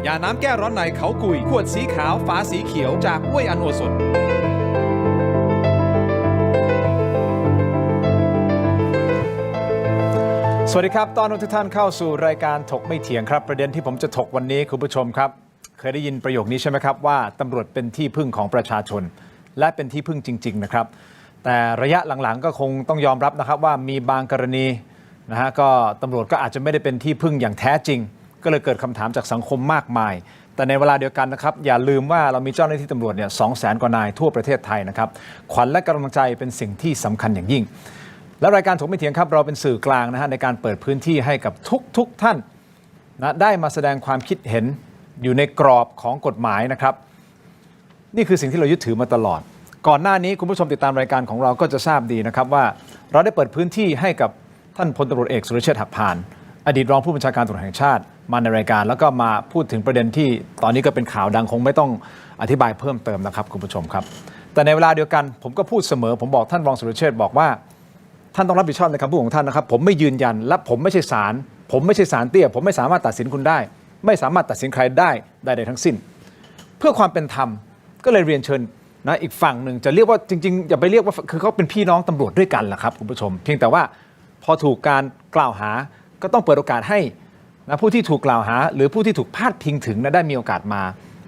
ยาน้ำแก้ร้อนในเขากุยขวดสีขาวฝาสีเขียวจากอ้วยอันโอสถสวัสดีครับต้อนรับทุกท่านเข้าสู่รายการถกไม่เถียงครับประเด็นที่ผมจะถกวันนี้คุณผู้ชมครับเคยได้ยินประโยคนี้ใช่ไหมครับว่าตำรวจเป็นที่พึ่งของประชาชนและเป็นที่พึ่งจริงๆนะครับแต่ระยะหลังๆก็คงต้องยอมรับนะครับว่ามีบางกรณีนะฮะก็ตำรวจก็อาจจะไม่ได้เป็นที่พึ่งอย่างแท้จริงก็เลยเกิดคำถามจากสังคมมากมายแต่ในเวลาเดียวกันนะครับอย่าลืมว่าเรามีเจ้าหน้าที่ตำรวจเนี่ย200,000 กว่านายทั่วประเทศไทยนะครับขวัญและกำลังใจเป็นสิ่งที่สำคัญอย่างยิ่งและรายการถกไม่เถียงครับเราเป็นสื่อกลางนะฮะในการเปิดพื้นที่ให้กับทุกท่านนะได้มาแสดงความคิดเห็นอยู่ในกรอบของกฎหมายนะครับนี่คือสิ่งที่เรายึดถือมาตลอดก่อนหน้านี้คุณผู้ชมติดตามรายการของเราก็จะทราบดีนะครับว่าเราได้เปิดพื้นที่ให้กับท่านพลตำรวจเอกสุรเชษฐ์หักพานอดีตรองผู้บัญชาการตำรวจแห่งชาติมาในรายการแล้วก็มาพูดถึงประเด็นที่ตอนนี้ก็เป็นข่าวดังคงไม่ต้องอธิบายเพิ่มเติมนะครับคุณผู้ชมครับแต่ในเวลาเดียวกันผมก็พูดเสมอผมบอกท่านรองสุรเชษฐ์บอกว่าท่านต้องรับผิดชอบในคำพูดของท่านนะครับผมไม่ยืนยันและผมไม่ใช่ศาลเตี้ยผมไม่สามารถตัดสินคุณได้ไม่สามารถตัดสินใครได้ใดๆทั้งสิ้นเพื่อความเป็นธรรมก็เลยเรียนเชิญนะอีกฝั่งหนึ่งจะเรียกว่าจริงๆอย่าไปเรียกว่าคือเขาเป็นพี่น้องตำรวจด้วยกันแหละครับคุณผู้ชมเพียงแต่ว่าพอถูกการกล่าวหาก็ต้องเปิดโอกาสให้นะผู้ที่ถูกกล่าวหาหรือผู้ที่ถูกพาดพิงถึงนะได้มีโอกาส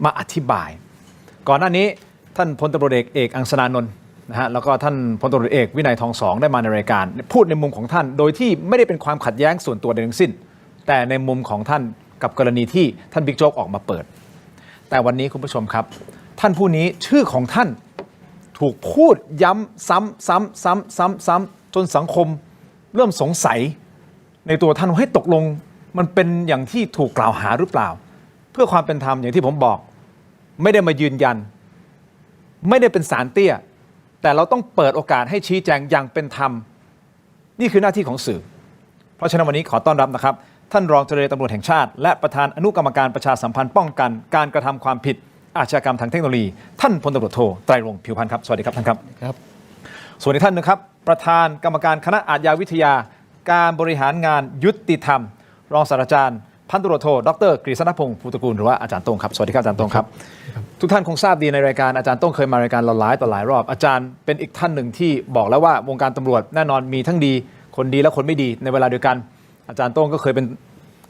มาอธิบายก่อนหน้านี้ท่านพลตำรวจเอกอังสนานนท์นะฮะแล้วก็ท่านพลตำรวจเอกวินัยทองสองได้มาในรายการพูดในมุมของท่านโดยที่ไม่ได้เป็นความขัดแย้งส่วนตัวใดทั้งสิ้นแต่ในมุมของท่านกับกรณีที่ท่านบิ๊กโจ๊กออกมาเปิดแต่วันนี้คุณผู้ชมครับท่านผู้นี้ชื่อของท่านถูกพูดย้ำซ้ำจนสังคมเริ่มสงสัยในตัวท่านว่าให้ตกลงมันเป็นอย่างที่ถูกกล่าวหาหรือเปล่าเพื่อความเป็นธรรมอย่างที่ผมบอกไม่ได้มายืนยันไม่ได้เป็นศาลเตี้ยแต่เราต้องเปิดโอกาสให้ชี้แจงอย่างเป็นธรรมนี่คือหน้าที่ของสื่อเพราะฉะนั้นวันนี้ขอต้อนรับนะครับท่านรองเจรตำรวจแห่งชาติและประธานอนุกรรมการประชาสัมพันธ์ป้องกันการกระทำความผิดอาชญากรรมทางเทคโนโลยีท่านพลตำรวจโทไตรรงค์ผิวพรรณครับสวัสดีครับท่านครับส่วนอีกท่านนึงครับประธานกรรมการคณะอาชญาวิทยาการบริหารงานยุติธรรมรองศาสตราจารย์พันตำรวจโทดร.กฤษณพงศ์ภูตระกูลหรือว่าอาจารย์โต้งครับสวัสดีครับอาจารย์โต้งครับทุกท่านคงทราบดีในรายการอาจารย์โต้งเคยมารายการเราหลายต่อหลายรอบอาจารย์เป็นอีกท่านหนึ่งที่บอกแล้วว่าวงการตำรวจแน่นอนมีทั้งดีคนดีและคนไม่ดีในเวลาเดียวกันอาจารย์โต้งก็เค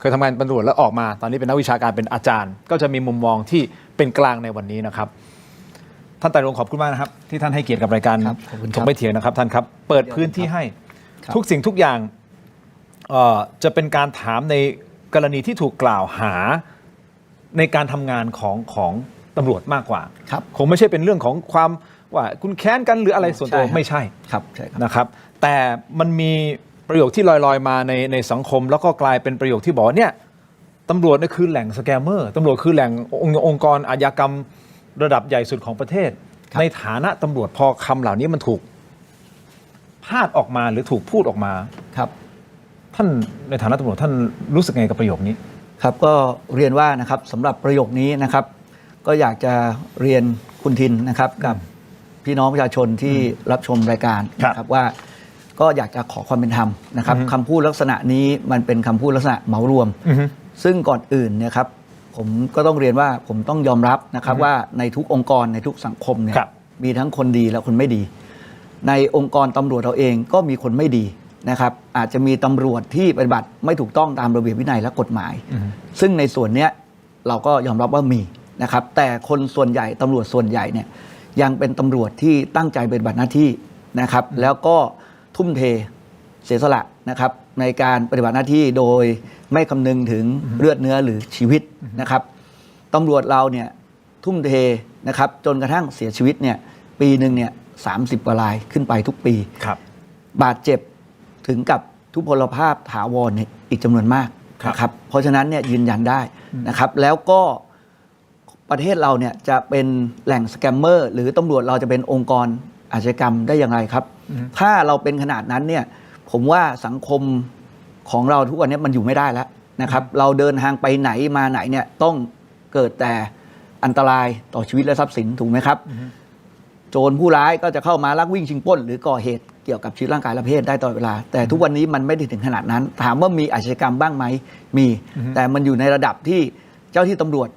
ยทำงานเป็นตำรวจแล้วออกมาตอนนี้เป็นนักวิชาการเป็นอาจารย์ก็จะมีมุมมองที่เป็นกลางในวันนี้นะครับท่านไตรรงค์ขอบคุณมากนะครับที่ท่านให้เกียรติกับรายการถกไม่เถียงนะครับท่านครับเปิดพื้นที่ให้ทุกสิ่งทุกอย่างจะเป็นการถามในกรณีที่ถูกกล่าวหาในการทำงานของตำรวจมากกว่าคงไม่ใช่เป็นเรื่องของความว่าคุณแค้นกันหรืออะไรส่วนตัวไม่ใช่นะครับแต่มันมีประโยคที่ลอยมาในสังคมแล้วก็กลายเป็นประโยคที่บอกว่าเนี่ยตำรวจนี่คือแหล่งสแกมเมอร์ตำรวจคือแหล่งองค์กรอาชญากรรมระดับใหญ่สุดของประเทศในฐานะตำรวจพอคำเหล่านี้มันถูกพาดออกมาหรือถูกพูดออกมาครับท่านในฐานะตำรวจท่านรู้สึกไงกับประโยคนี้ครับก็เรียนว่านะครับสำหรับประโยคนี้นะครับก็อยากจะเรียนคุณทินนะครับกับพี่น้องประชาชนที่รับชมรายการนะครับว่าก็อยากจะขอความเป็นธรรมนะครับคำพูดลักษณะนี้มันเป็นคำพูดลักษณะเหมารวมซึ่งก่อนอื่นเนี่ยครับผมก็ต้องเรียนว่าผมต้องยอมรับนะครับว่าในทุกองค์กรในทุกสังคมเนี่ยมีทั้งคนดีและคนไม่ดีในองค์กรตำรวจเราเองก็มีคนไม่ดีนะครับอาจจะมีตำรวจที่ปฏิบัติไม่ถูกต้องตามระเบียบวินัยและกฎหมายซึ่งในส่วนนี้เราก็ยอมรับว่ามีนะครับแต่คนส่วนใหญ่ตำรวจส่วนใหญ่เนี่ยยังเป็นตำรวจที่ตั้งใจปฏิบัติหน้าที่นะครับแล้วก็ทุ่มเทเสียสละนะครับในการปฏิบัติหน้าที่โดยไม่คำนึงถึงเลือดเนื้อหรือชีวิตนะครับตำรวจเราเนี่ยทุ่มเทนะครับจนกระทั่งเสียชีวิตเนี่ยปีหนึ่งเนี่ย30 กว่ารายขึ้นไปทุกปีบาดเจ็บถึงกับทุพพลภาพถาวรเนี่ยอีกจำนวนมากนะครับเพราะฉะนั้นเนี่ยยืนยันได้นะครับแล้วก็ประเทศเราเนี่ยจะเป็นแหล่งสแกมเมอร์หรือตำรวจเราจะเป็นองค์กรอาชญากรรมได้อย่างไรครับถ้าเราเป็นขนาดนั้นเนี่ยผมว่าสังคมของเราทุกวันนี้มันอยู่ไม่ได้แล้วนะครับเราเดินทางไปไหนมาไหนเนี่ยต้องเกิดแต่อันตรายต่อชีวิตและทรัพย์สินถูกไหมครับโจรผู้ร้ายก็จะเข้ามาลักวิ่งชิงปล้นหรือก่อเหตุเกี่ยวกับชีวิตร่างกายและเพศได้ตลอดเวลาแต่ทุกวันนี้มันไม่ได้ถึงขนาดนั้นถามว่ามีอาชญากรรมบ้างไหมมีแต่มันอยู่ในระดับที่ เจ้าที่ตำรวจ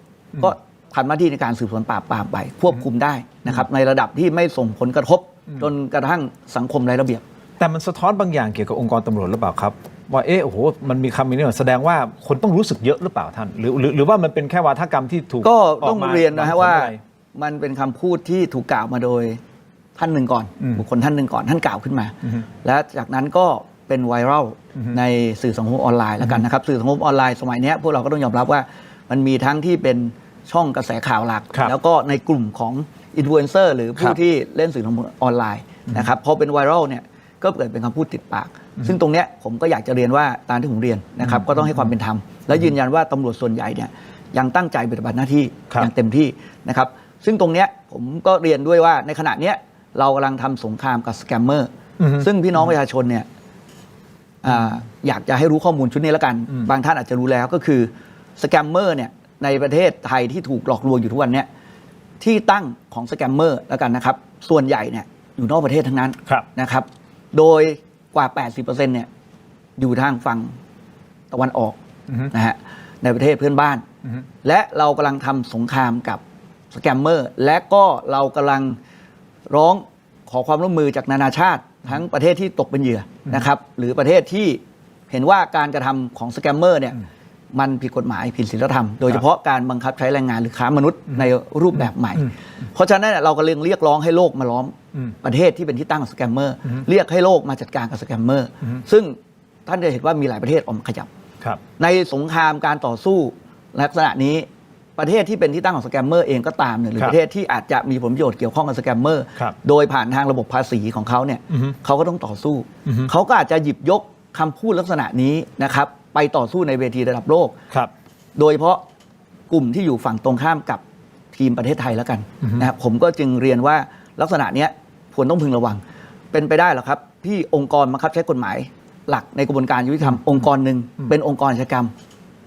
ก็ทำหน้าที่ในการสืบสวนปราบปรามไปควบคุมได้นะครับในระดับที่ไม่ส่งผลกระทบจนกระทั่งสังคมไร้ระเบียบแต่มันสะท้อนบางอย่างเกี่ยวกับองค์กรตำรวจหรือเปล่าครับว่าโอ้โหมันมีคำนี้แสดงว่าคนต้องรู้สึกเยอะหรือเปล่าท่านหรือว่ามันเป็นแค่วาทกรรมที่ถูกก็ต้องเรียนนะฮะว่ามันเป็นคำพูดที่ถูกกล่าวมาโดยท่านหนึ่งก่อนบุคคลท่านหนึ่งก่อนท่านกล่าวขึ้นมาและจากนั้นก็เป็นไวรัลในสื่อสังคมออนไลน์แล้วกันนะครับสื่อสังคมออนไลน์สมัยนี้พวกเราก็ต้องยอมรับว่ามันมีทั้งที่เป็นช่องกระแสข่าวหลักแล้วก็ในกลุ่มของอินฟลูเอนเซอร์หรือผู้ที่เล่นสื่อสังคมออนไลน์นะครับพอเป็นไวรัลเนี่ยก็เกิดเป็นคำพูดติดปากซึ่งตรงเนี้ยผมก็อยากจะเรียนว่าตามที่ผมเรียนนะครับก็ต้องให้ความเป็นธรรมและยืนยันว่าตำรวจส่วนใหญ่เนี่ยยังตั้งใจปฏิบัติหน้าที่อย่างเต็มที่นะครับซึ่งตรงเนี้ยผมก็เรียนด้วยว่าในขณะเนี้ยเรากำลังทำสงครามกับสแกมเมอร์ซึ่งพี่น้องประชาชนเนี่ยอยากจะให้รู้ข้อมูลชุดนี้แล้วกันบางท่านอาจจะรู้แล้วก็คือสแกมเมอร์เนี่ยในประเทศไทยที่ถูกหลอกลวงอยู่ทุกวันนี้ที่ตั้งของสแกมเมอร์แล้วกันนะครับส่วนใหญ่เนี่ยอยู่นอกประเทศทั้งนั้นนะครับโดยกว่า 80% เนี่ยอยู่ทางฝั่งตะวันออกนะฮะในประเทศเพื่อนบ้านและเรากำลังทำสงครามกับสแกมเมอร์และก็เรากำลังร้องขอความร่วมมือจากนานาชาติทั้งประเทศที่ตกเป็นเหยื่อนะครับหรือประเทศที่เห็นว่าการกระทำของสแกมเมอร์เนี่ยมันผิดกฎหมายผิดศีลธรรมโดยเฉพาะการบังคับใช้แรงงานหรือค้ามนุษย์ในรูปแบบใหม่เพราะฉะนั้นเราก็เรียกร้องให้โลกมาล้อมประเทศที่เป็นที่ตั้งของสแกมเมอร์เรียกให้โลกมาจัดการกับสแกมเมอร์ซึ่งท่านจะเห็นว่ามีหลายประเทศออกมาขยับในสงครามการต่อสู้ลักษณะนี้ประเทศที่เป็นที่ตั้งของสแกมเมอร์เองก็ตามเนี่ยหรือประเทศที่อาจจะมีผลประโยชน์เกี่ยวข้องกับสแกมเมอร์โดยผ่านทางระบบภาษีของเขาเนี่ยเขาก็ต้องต่อสู้เขาก็อาจจะหยิบยกคำพูดลักษณะนี้นะครับไปต่อสู้ในเวทีระดับโลกโดยเฉพาะกลุ่มที่อยู่ฝั่งตรงข้ามกับทีมประเทศไทยแล้วกันนะครับผมก็จึงเรียนว่าลักษณะนี้ควรต้องพึงระวังเป็นไปได้หรอครับที่องค์กรบังคับใช้กฎหมายหลักในกระบวนการยุติธรรมองค์กรหนึ่งเป็นองค์กรอาชญากรรม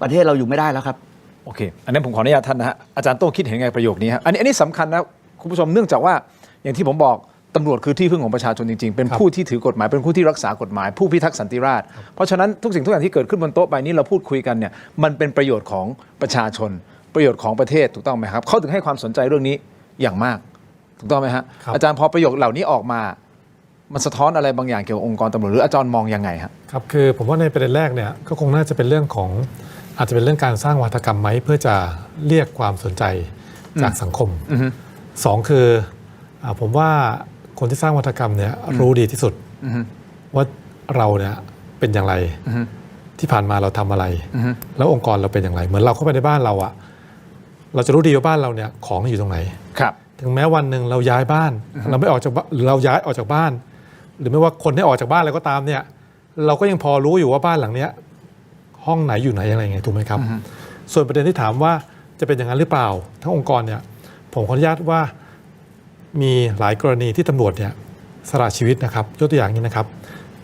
ประเทศเราอยู่ไม่ได้แล้วครับโอเคอันนี้ผมขออนุญาตท่านนะฮะอาจารย์โต้คิดเห็นไงประโยคนี้ฮะอันนี้สำคัญนะคุณผู้ชมเนื่องจากว่าอย่างที่ผมบอกตำรวจคือที่พึ่งของประชาชนจริงๆเป็นผู้ที่ถือกฎหมายเป็นผู้ที่รักษากฎหมายผู้พิทักษ์สันติราษฎร์เพราะฉะนั้นทุกสิ่งทุกอย่างที่เกิดขึ้นบนโต๊ะใบนี้เราพูดคุยกันเนี่ยมันเป็นประโยชน์ของประชาชนประโยชน์ของประเทศถูกต้องไหมครับเขาถึงให้ความสนใจเรื่องนี้อย่างมากถูกต้องไหมฮะอาจารย์พอประโยคเหล่านี้ออกมามันสะท้อนอะไรบางอย่างเกี่ยวกับองค์กรตำรวจหรืออาจารย์มองยังไงครับคือผมว่าในประเด็นแรกเนี่ยก็คงน่าจะเป็นเรื่องของอาจจะเป็นเรื่องการสร้างวาทกรรมไหมเพื่อจะเรียกความสนใจจากสังคมสองคือผมว่าคนที่สร้างวาทกรรมเนี่ยรู้ดีที่สุดว่าเราเนี่ยเป็นอย่างไรที่ผ่านมาเราทำอะไรแล้วองค์กรเราเป็นอย่างไรเหมือนเราเข้าไปในบ้านเราอะเราจะรู้ดีว่าบ้านเราเนี่ยของอยู่ตรงไหนถึงแม้วันหนึ่งเราย้ายบ้านเราไม่ออกจากหรือเราย้ายออกจากบ้านหรือไม่ว่าคนที่ออกจากบ้านอะไรก็ตามเนี่ยเราก็ยังพอรู้อยู่ว่าบ้านหลังเนี้ยห้องไหนอยู่ไหนอะไรไงถูกไหมครับส่วนประเด็นที่ถามว่าจะเป็นอย่างนั้นหรือเปล่าทั้งองค์กรเนี่ยผมขออนุญาตว่ามีหลายกรณีที่ตำรวจเนี่ยสละชีวิตนะครับยกตัวอย่างนี้นะครับ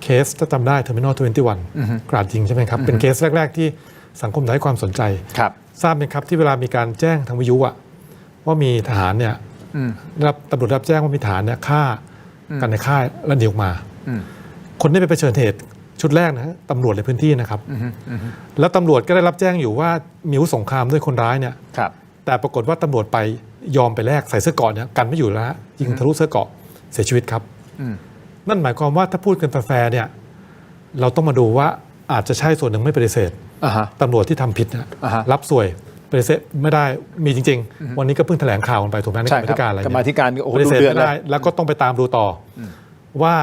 เคสถ้าจำได้ Terminal 21 กราดยิงใช่ไหมครับเป็นเคสแรกๆที่สังคมให้ความสนใจทราบไหมครับที่เวลามีการแจ้งทางวิทยุว่ามีทหารเนี่ยตำรวจรับแจ้งว่ามีทหารเนี่ยฆ่ากันในค่ายแล้วหนีออกมาคนที่ไปเผชิญเหตุชุดแรกนะตำรวจในพื้นที่นะครับแล้วตำรวจก็ได้รับแจ้งอยู่ว่ามีอาวุธสงครามด้วยคนร้ายเนี่ยแต่ปรากฏว่าตำรวจไปยอมไปแลกใส่เสื้อเกราะเนี่ยกันไม่อยู่แล้วยิงทะลุเสื้อเกราะเสียชีวิตครับนั่นหมายความว่าถ้าพูดกันแฟร์เนี่ยเราต้องมาดูว่าอาจจะใช่ส่วนหนึ่งไม่ปฏิเสธตำรวจที่ทำผิดรับสวยปฏิเสธไม่ได้มีจริงๆวันนี้ก็เพิ่งแถลงข่าวกันไปถูกไหมในกรรมาธิการอะไรกรรมาธิการปฏิเสธไม่ได้แล้วก็ต้องไปตามดูต่อว่า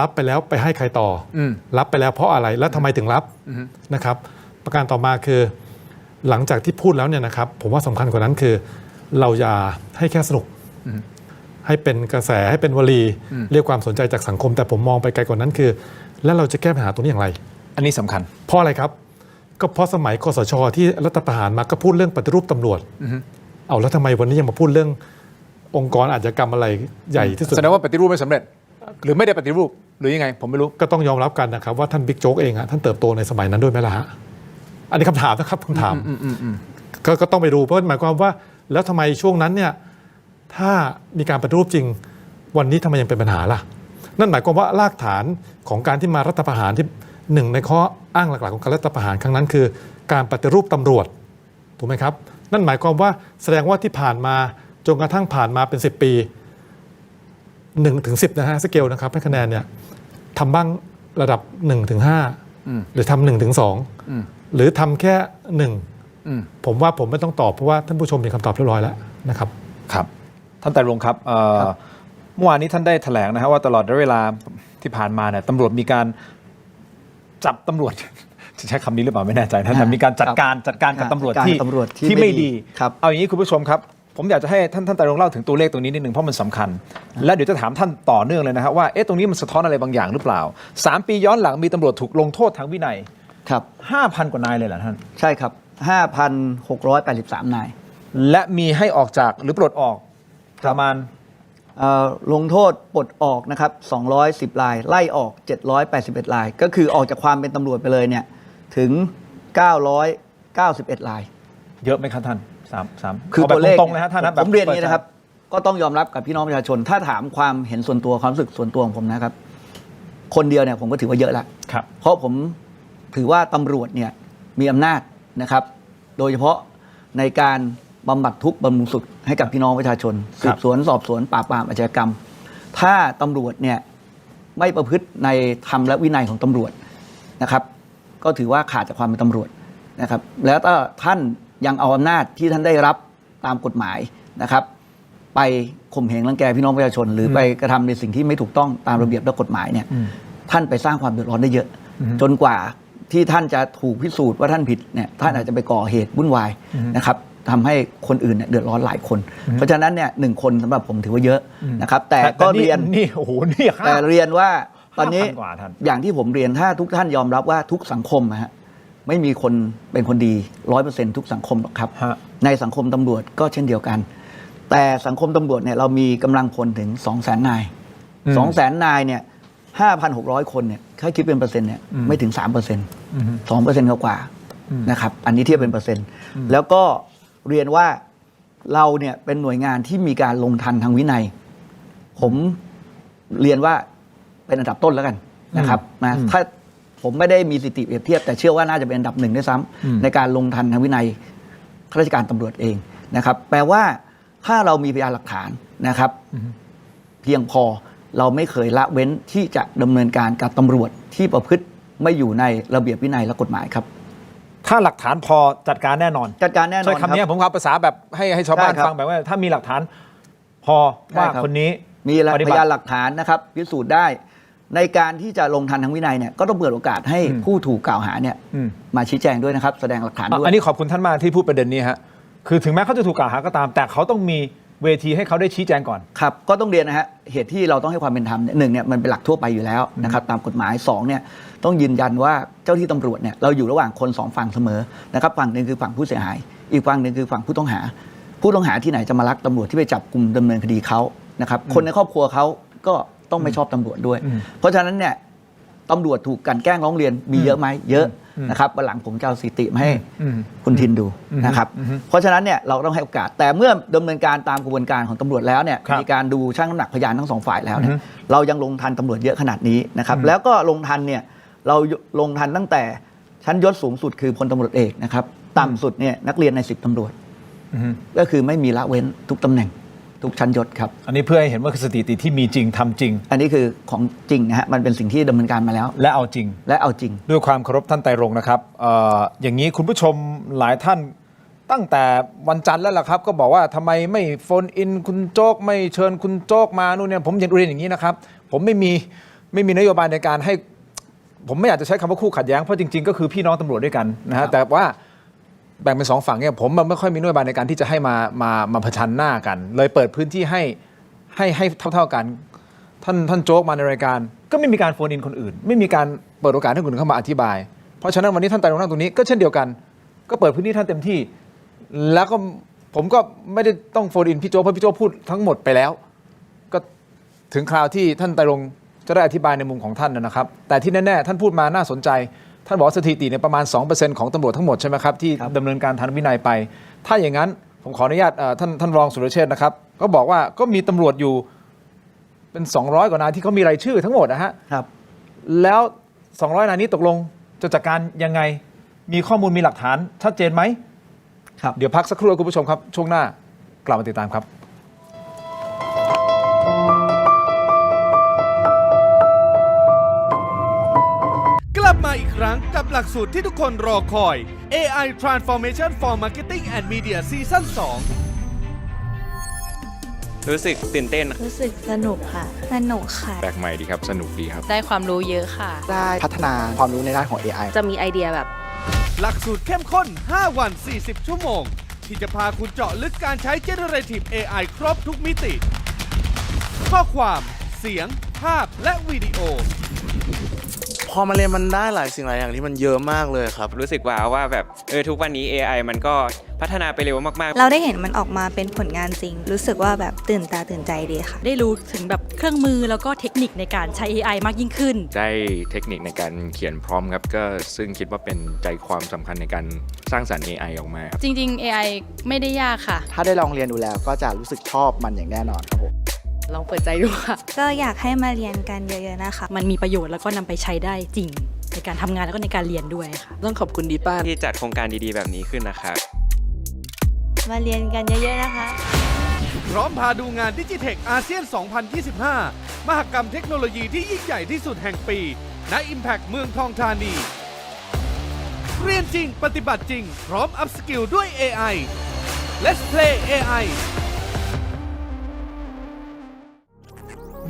รับไปแล้วไปให้ใครต่อรับไปแล้วเพราะอะไรแล้วทำไมถึงรับนะครับประการต่อมาคือหลังจากที่พูดแล้วเนี่ยนะครับผมว่าสำคัญกว่านั้นคือเราอย่าให้แค่สนุกให้เป็นกระแสให้เป็นวลีเรียกความสนใจจากสังคมแต่ผมมองไปไกลกว่านั้นคือแล้วเราจะแก้ปัญหาตรงนี้อย่างไรอันนี้สำคัญเพราะอะไรครับก็เพราะสมัยคสช.ที่รัฐประหารมาก็พูดเรื่องปฏิรูปตำรวจเอาแล้วทำไมวันนี้ยังมาพูดเรื่ององค์กรอาชญากรรมอะไรใหญ่ที่สุดแสดงว่าปฏิรูปไม่สำเร็จหรือไม่ได้ปฏิรูปหรือยังไงผมไม่รู้ก็ต้องยอมรับกันนะครับว่าท่านบิ๊กโจ๊กเองท่านเติบโตในสมัยนั้นด้วยไหมล่ะฮะอันนี้คำถามนะครับคำถามก็ต้องไปดูเพราะหมายความว่าแล้วทำไมช่วงนั้นเนี่ยถ้ามีการปฏิรูปจริงวันนี้ทำไมยังเป็นปัญหาล่ะนั่นหมายความว่ารากฐานของการที่มารัฐประหารที่หนึ่งในข้ออ้างหลักๆของการรัฐประหารครั้งนั้นคือการปฏิรูปตำรวจถูกไหมครับ นั่นหมายความว่าแสดงว่าที่ผ่านมาจนกระทั่งผ่านมาเป็น10 ปี1 ถึง 10นะฮะสเกลนะครับให้คะแนนเนี่ยทำบ้างระดับ1 ถึง 5หรือทำ1 ถึง 2หรือทำแค่1ผมว่าผมไม่ต้องตอบเพราะว่าท่านผู้ชมมีคำตอบเรียบร้อยแล้วนะครับครับท่านไตรรงค์ครับเมื่อวานนี้ท่านได้แถลงนะครับว่าตลอดระยะเวลาที่ผ่านมาเนี่ยตำรวจมีการจับตำรวจ จะใช้คำนี้หรือเปล่าไม่แน่ใจท่านแต่มีการจัดการกับตำรวจที่ไม่ดีเอาอย่างนี้คุณผู้ชมครับผมอยากจะให้ท่านไตรรงค์เล่าถึงตัวเลขตรงนี้นิดนึงเพราะมันสำคัญและเดี๋ยวจะถามท่านต่อเนื่องเลยนะครับว่าตรงนี้มันสะท้อนอะไรบางอย่างหรือเปล่า3 ปีย้อนหลังมีตำรวจถูกลงโทษทางวินัยครับ 5,000 กว่านายเลยเหรอท่านใช่ครับ 5,683 นายและมีให้ออกจากหรือปลดออกประมาณลงโทษปลดออกนะครับ210 รายไล่ออก781 รายก็คือออกจากความเป็นตำรวจไปเลยเนี่ยถึง991 รายเยอะไหมครับท่าน3คือตัวเลขตรงๆเลยครับท่านผมเรียนอย่างนี้นะครับก็ต้องยอมรับกับพี่น้องประชาชนถ้าถามความเห็นส่วนตัวความรู้สึกส่วนตัวของผมนะครับคนเดียวเนี่ยผมก็ถือว่าเยอะแล้วเพราะผมถือว่าตำรวจเนี่ยมีอำนาจนะครับโดยเฉพาะในการบำบัดทุกข์บำรุงสุขให้กับพี่น้องประชาชนสืบสวนสอบสวนปราบปรามอาชญากรรมถ้าตำรวจเนี่ยไม่ประพฤติในธรรมและวินัยของตำรวจนะครับก็ถือว่าขาดจากความเป็นตำรวจนะครับแล้วถ้าท่านยังเอาอำนาจที่ท่านได้รับตามกฎหมายนะครับไปข่มเหงรังแกพี่น้องประชาชนหรือไปกระทำในสิ่งที่ไม่ถูกต้องตามระเบียบและกฎหมายเนี่ยท่านไปสร้างความเดือดร้อนได้เยอะจนกว่าที่ท่านจะถูกพิสูจน์ว่าท่านผิดเนี่ยท่านอาจจะไปก่อเหตุวุ่นวายนะครับทำให้คนอื่นเนี่ยเดือดร้อนหลายคนเพราะฉะนั้นเนี่ย1 คนสำหรับผมถือว่าเยอะนะครับแต่ก็เรียนนี่โอ้โหนี่แต่เรียนว่าตอนนี้อย่างที่ผมเรียนถ้าทุกท่านยอมรับว่าทุกสังคมฮะไม่มีคนเป็นคนดี 100% ทุกสังคมหรอกครับในสังคมตำรวจก็เช่นเดียวกันแต่สังคมตำรวจเนี่ยเรามีกำลังพลถึง 200,000 นาย 200,000 นายเนี่ย 5,600 คนเนี่ยถ้าคิดเป็นเปอร์เซ็นต์เนี่ยไม่ถึง 3% 2% กว่านะครับอันนี้เทียบเป็นเปอร์เซ็นต์แล้วก็เรียนว่าเราเนี่ยเป็นหน่วยงานที่มีการลงทันทางวินัยผมเรียนว่าเป็นอันดับต้นแล้วกันนะครับนะถ้าผมไม่ได้มีสถิติเปรียบเทียบแต่เชื่อว่าน่าจะเป็นอันดับ1ด้วยซ้ำในการลงทันทางวินัยข้าราชการตำรวจเองนะครับแปลว่าถ้าเรามีพยานหลักฐานนะครับเพียงพอเราไม่เคยละเว้นที่จะดำเนินการกับตำรวจที่ประพฤติไม่อยู่ในระเบียบวินัยและกฎหมายครับถ้าหลักฐานพอจัดการแน่นอนจัดการแน่นอนใช้คำนี้ผมเอาภาษาแบบให้ชาวบ้านฟังแบบว่าถ้ามีหลักฐานพอว่าคนนี้มีพยานหลักฐานนะครับพิสูจน์ได้ในการที่จะลงทันทางวินัยเนี่ยก็ต้องเปิดโอกาสให้ผู้ถูกกล่าวหาเนี่ยมาชี้แจงด้วยนะครับแสดงหลักฐานด้วยอันนี้ขอบคุณท่านมากที่พูดประเด็นนี้ฮะคือถึงแม้เขาจะถูกกล่าวหาก็ตามแต่เขาต้องมีเวทีให้เขาได้ชี้แจงก่อนครับก็ต้องเรียนนะฮะเหตุที่เราต้องให้ความเป็นธรรมเนี่ยมันเป็นหลักทั่วไปอยู่แล้วนะครับตามกฎหมาย2เนี่ยต้องยืนยันว่าเจ้าที่ตำรวจเนี่ยเราอยู่ระหว่างคน2ฝั่งเสมอนะครับฝั่งหนึ่งคือฝั่งผู้เสียหายอีกฝั่งหนึ่งคือฝั่งผู้ต้องหาที่ไหนจะมารักตำรวจที่ไปจับกลุ่มดำเนินคดีเขานะครับคนในครอบครัวเขาก็ต้องไม่ชอบตำรวจด้วยเพราะฉะนั้นเนี่ยตำรวจถูกกันแกล้งร้องเรียนมีเยอะไหมเยอะนะครับวันหลังผมจะเอาสถิติมาให้คุณทินดูนะครับเพราะฉะนั้นเนี่ยเราต้องให้โอกาสแต่เมื่อดำเนินการตามกระบวนการของตำรวจแล้วเนี่ยมีการดูชั่งน้ำหนักพยานทั้ง2 ฝ่ายแล้วเนี่ยเรายังลงทันตำรวจเยอะขนาดนี้นะครับแล้วก็ลงทันเนี่ยเราลงทันตั้งแต่ชั้นยศสูงสุดคือพลตำรวจเอกนะครับต่ำสุดเนี่ยนักเรียนใน10 ตำรวจก็คือไม่มีละเว้นทุกตำแหน่งทุกชั้นยศครับอันนี้เพื่อให้เห็นว่าสถิติที่มีจริงทำจริงอันนี้คือของจริงนะฮะมันเป็นสิ่งที่ดำเนินการมาแล้วและเอาจริงด้วยความเคารพท่านไตรรงค์นะครับอย่างนี้คุณผู้ชมหลายท่านตั้งแต่วันจันทร์แล้วล่ะครับก็บอกว่าทำไมไม่โฟนอินคุณโจ๊กไม่เชิญคุณโจ๊กมานู่นเนี่ยผมยังเรียนอย่างนี้นะครับผมไม่มีนโยบายในการให้ผมไม่อยากจะใช้คำว่าคู่ขัดแย้งเพราะจริงๆก็คือพี่น้องตำรวจด้วยกันนะฮะแต่ว่าแบ่งเป็น2 ฝั่งเนี่ยผมไม่ค่อยมีนโยบายในการที่จะให้มาเผชิญหน้ากันเลยเปิดพื้นที่ให้เท่ากันท่านโจ๊กมาในรายการก็ไม่มีการโฟนอินคนอื่นไม่มีการเปิดโอกาสให้คนอื่นเข้ามาอธิบายเพราะฉะนั้นวันนี้ท่านไตรรงค์นั่งตรงนี้ก็เช่นเดียวกันก็เปิดพื้นที่ท่านเต็มที่แล้วก็ผมก็ไม่ได้ต้องโฟนอินพี่โจ๊กเพราะพี่โจ๊กพูดทั้งหมดไปแล้วก็ถึงคราวที่ท่านไตรรงค์จะได้อธิบายในมุมของท่านนะครับแต่ที่แน่ๆท่านพูดมาน่าสนใจท่านบอกสถิติเนี่ยประมาณ 2% ของตำรวจทั้งหมดใช่ไหมครับที่ดำเนินการทางวินัยไปถ้าอย่างนั้นผมขออนุญาตท่านรองสุรเชษฐ์นะครับก็บอกว่าก็มีตำรวจอยู่เป็น200 กว่านายที่เขามีรายชื่อทั้งหมดนะฮะครับแล้ว200 นายนี้ตกลงจะจัดการยังไงมีข้อมูลมีหลักฐานชัดเจนไหม ครับ เดี๋ยวพักสักครู่คุณผู้ชมครับช่วงหน้ากลับมาติดตามครับ กลับมาอีกครั้งกับหลักสูตรที่ทุกคนรอคอย AI Transformation for Marketing and Media Season 2 รู้สึกตื่นเต้น รู้สึกสนุกค่ะ สนุกค่ะ แปลกใหม่ดีครับ สนุกดีครับ ได้ความรู้เยอะค่ะ ได้พัฒนาความรู้ในด้านของ AI จะมีไอเดียแบบ หลักสูตรเข้มข้น 5 วัน 40 ชั่วโมง ที่จะพาคุณเจาะลึกการใช้ Generative AI ครบทุกมิติ ข้อความ เสียง ภาพ และวิดีโอ พอมาเรียนมันได้หลายสิ่งหลายอย่างที่มันเยอะมากเลยครับ รู้สึกว้าวว่าแบบทุกวันนี้ AI มันก็พัฒนาไปเร็วมากๆ เราได้เห็นมันออกมาเป็นผลงานจริง รู้สึกว่าแบบตื่นตาตื่นใจดีค่ะ ได้รู้ถึงแบบเครื่องมือแล้วก็เทคนิคในการใช้ AI มากยิ่งขึ้น ได้เทคนิคในการเขียนพร้อมครับก็ซึ่งคิดว่าเป็นใจความสำคัญในการสร้างสรรค์ AI ออกมาครับ จริง ๆ AI ไม่ได้ยากค่ะ ถ้าได้ลองเรียนดูแล้วก็จะรู้สึกชอบมันอย่างแน่นอนครับผม ลองเปิดใจดูค่ะ ก็อยากให้มาเรียนกันเยอะๆนะคะ มันมีประโยชน์แล้วก็นำไปใช้ได้จริง ในการทำงานแล้วก็ในการเรียนด้วยค่ะ ต้องขอบคุณดีป้า ที่จัดโครงการดีๆแบบนี้ขึ้นนะครับ มาเรียนกันเยอะๆนะคะ พร้อมพาดูงานดิจิเทคอาเซียน 2025 มหกรรมเทคโนโลยีที่ยิ่งใหญ่ที่สุดแห่งปีณ Impact เมืองทองธานี เรียนจริงปฏิบัติจริง พร้อมอัพสกิลด้วย AI Let's Play AI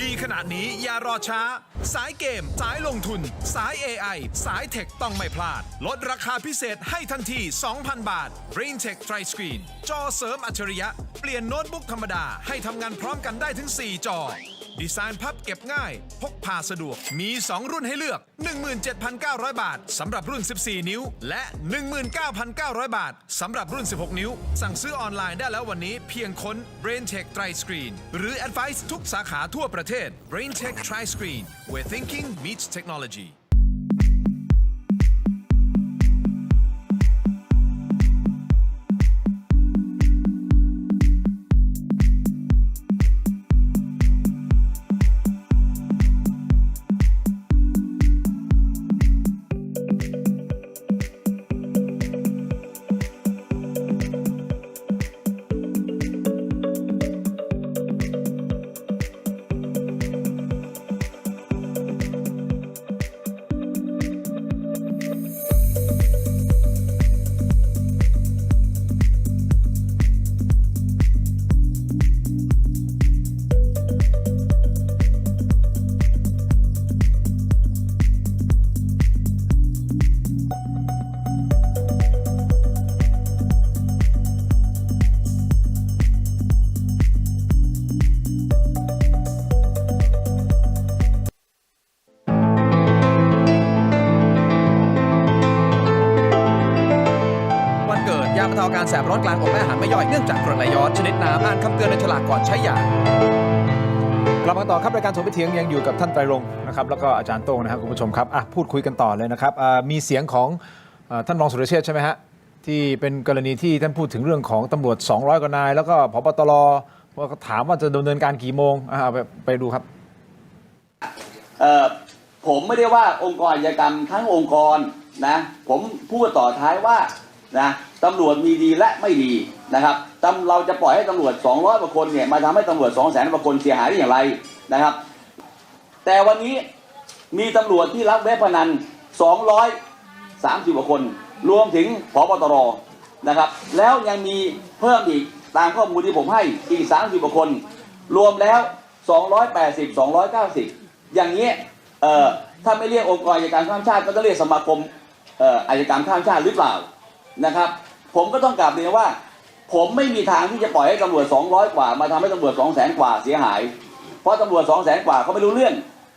ดีขนาดนี้อย่ารอช้า สายเกม สายลงทุน สาย AI สายเทคต้องไม่พลาด ลดราคาพิเศษให้ทันที 2,000 บาท Brain Tech Tri Screen จอเสริมอัจฉริยะ เปลี่ยนโน้ตบุ๊กธรรมดาให้ทำงานพร้อมกันได้ถึง 4 จอ ดีไซน์พับเก็บง่าย พกพาสะดวก มี 2 รุ่นให้เลือก 17,900 บาทสำหรับรุ่น 14 นิ้ว และ 19,900 บาทสำหรับรุ่น 16 นิ้ว สั่งซื้อออนไลน์ได้แล้ววันนี้เพียงค้น Brain Tech Tri Screen หรือ Advice ทุกสาขาทั่วประเทศ Brain Tech Tri Screen where thinking meets technologyวันเกิดยาบรรเทาอาการแสบร้อนกลางอกและอาหารไม่ย่อยเนื่องจากกรดไหลย้อนชนิดน้ำอ่านคำเตือนในฉลากก่อนใช้ยา กลับมาต่อครับรายการถกไม่เถียงยังอยู่กับท่านไตรรงค์นะครับแล้วก็อาจารย์โต้งนะครับคุณผู้ชมครับพูดคุยกันต่อเลยนะครับมีเสียงของท่านรองสุรเชษฐ์ใช่ไหมฮะที่เป็นกรณีที่ท่านพูดถึงเรื่องของตำรวจ200 กว่านายแล้วก็ผบตรว่าถามว่าจะดำเนินการกี่โมงไปดูครับ ผมไม่ได้ว่าองค์กรอาชญากรรมทั้งองค์กรนะผมพูดต่อท้ายว่านะตำรวจมีดีและไม่ดีนะครับเราจะปล่อยให้ตำรวจ200 กว่าคนเนี่ยมาทำให้ตำรวจ 200,000 กว่าคนเสียหายได้อย่างไรนะครับแต่วันนี้มีตำรวจที่รับเว็บพนัน230 กว่าคนรวมถึงผบตรนะครับแล้วยังมีเพิ่มอีกตามข้อมูลที่ผมให้อีก30 กว่าคนรวมแล้ว280 290อย่างนี้ถ้าไม่เรียกองค์กรอัยการข้ามชาติก็ต้องเรียกสมาคมอัยการข้ามชาติหรือเปล่านะครับผมก็ต้องกลับเรียนว่าผมไม่มีทางที่จะปล่อยให้ตำรวจ200 กว่ามาทำให้ตำรวจ 200,000 กว่าเสียหายเพราะตำรวจ 200,000 กว่าเขาไม่รู้เรื่อง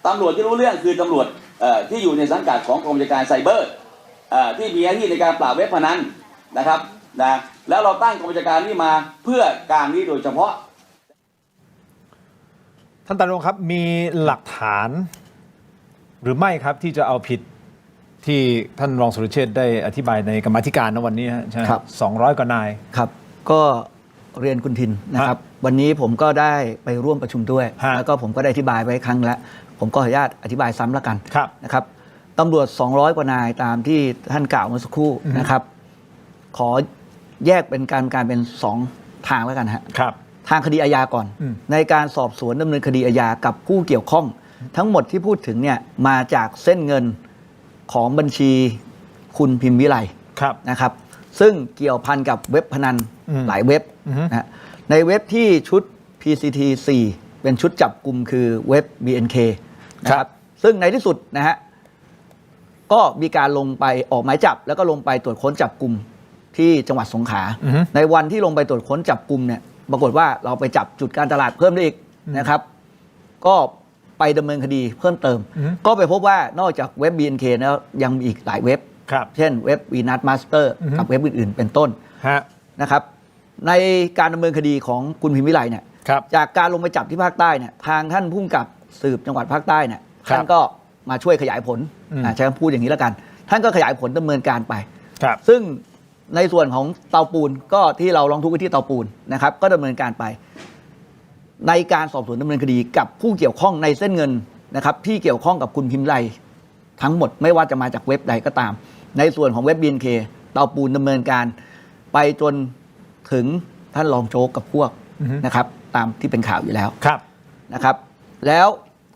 ตำรวจที่รู้เรื่องคือตำรวจที่อยู่ในสังกัดของกรมจัดการไซเบอร์ที่มีหน้าที่ในการปราบเว็บพนันนะครับนะแล้วเราตั้งกรมจัดการนี้มาเพื่อการนี้โดยเฉพาะ ท่านไตรรงค์ครับมีหลักฐานหรือไม่ครับที่จะเอาผิดที่ท่านรองสุรเชษฐ์ได้อธิบายในกรรมาธิการวันนี้ใช่ไหมครับ200 กว่านาย ครับก็เรียนคุณทินนะครับวันนี้ผมก็ได้ไปร่วมประชุมด้วยแล้วก็ผมก็ได้อธิบายไว้ครั้งแล้วผมก็ขออนุญาตอธิบายซ้ำแล้วกันนะครับตำรวจ200 กว่านายตามที่ท่านกล่าวเมื่อสักครู่นะครับขอ แยกเป็นการเป็น2ทางแล้วกันฮะ ครับ ทางคดีอาญาก่อน ในการสอบสวนดำเนินคดีอาญากับผู้เกี่ยวข้อง ทั้งหมดที่พูดถึงเนี่ยมาจากเส้นเงินของบัญชีคุณพิมพ์วิไล ครับ นะครับซึ่งเกี่ยวพันกับเว็บพนันหลายเว็บนะฮะในเว็บที่ชุด PCT 4 เป็นชุดจับกลุ่มคือเว็บ BNK นะครับซึ่งในที่สุดนะฮะก็มีการลงไปออกหมายจับแล้วก็ลงไปตรวจค้นจับกลุ่มที่จังหวัดสงขลาในวันที่ลงไปตรวจค้นจับกลุ่มเนี่ยปรากฏว่าเราไปจับจุดการตลาดเพิ่มได้อีกนะครับก็ไปดำเนินคดีเพิ่มเติม ก็ไปพบว่านอกจากเว็บ BNK แล้วยังมีอีกหลายเว็บเช่นเว็บ Venus Master กับเว็บอื่นๆเป็นต้นนะครับในการดำเนินคดีของคุณพิมพ์วิไลเนี่ยจากการลงไปจับที่ภาคใต้เนี่ยทางท่านผู้กำกับสืบจังหวัดภาคใต้เนี่ยท่านก็มาช่วยขยายผลใช้คำพูดอย่างนี้แล้วกันท่านก็ขยายผลดำเนินการไปซึ่งในส่วนของเตาปูนก็ที่เราร้องทุกข์ไปที่เตาปูนนะครับก็ดำเนินการไปในการสอบสวนดำเนินคดีกับผู้เกี่ยวข้องในเส้นเงินนะครับที่เกี่ยวข้องกับคุณพิมพ์วิไลทั้งหมดไม่ว่าจะมาจากเว็บใดก็ตามในส่วนของเว็บ BNK เตาปูนดำเนินการไปจนถึงท่านรองโจ๊กกับพวกนะครับตามที่เป็นข่าวอยู่แล้วนะครับแล้ว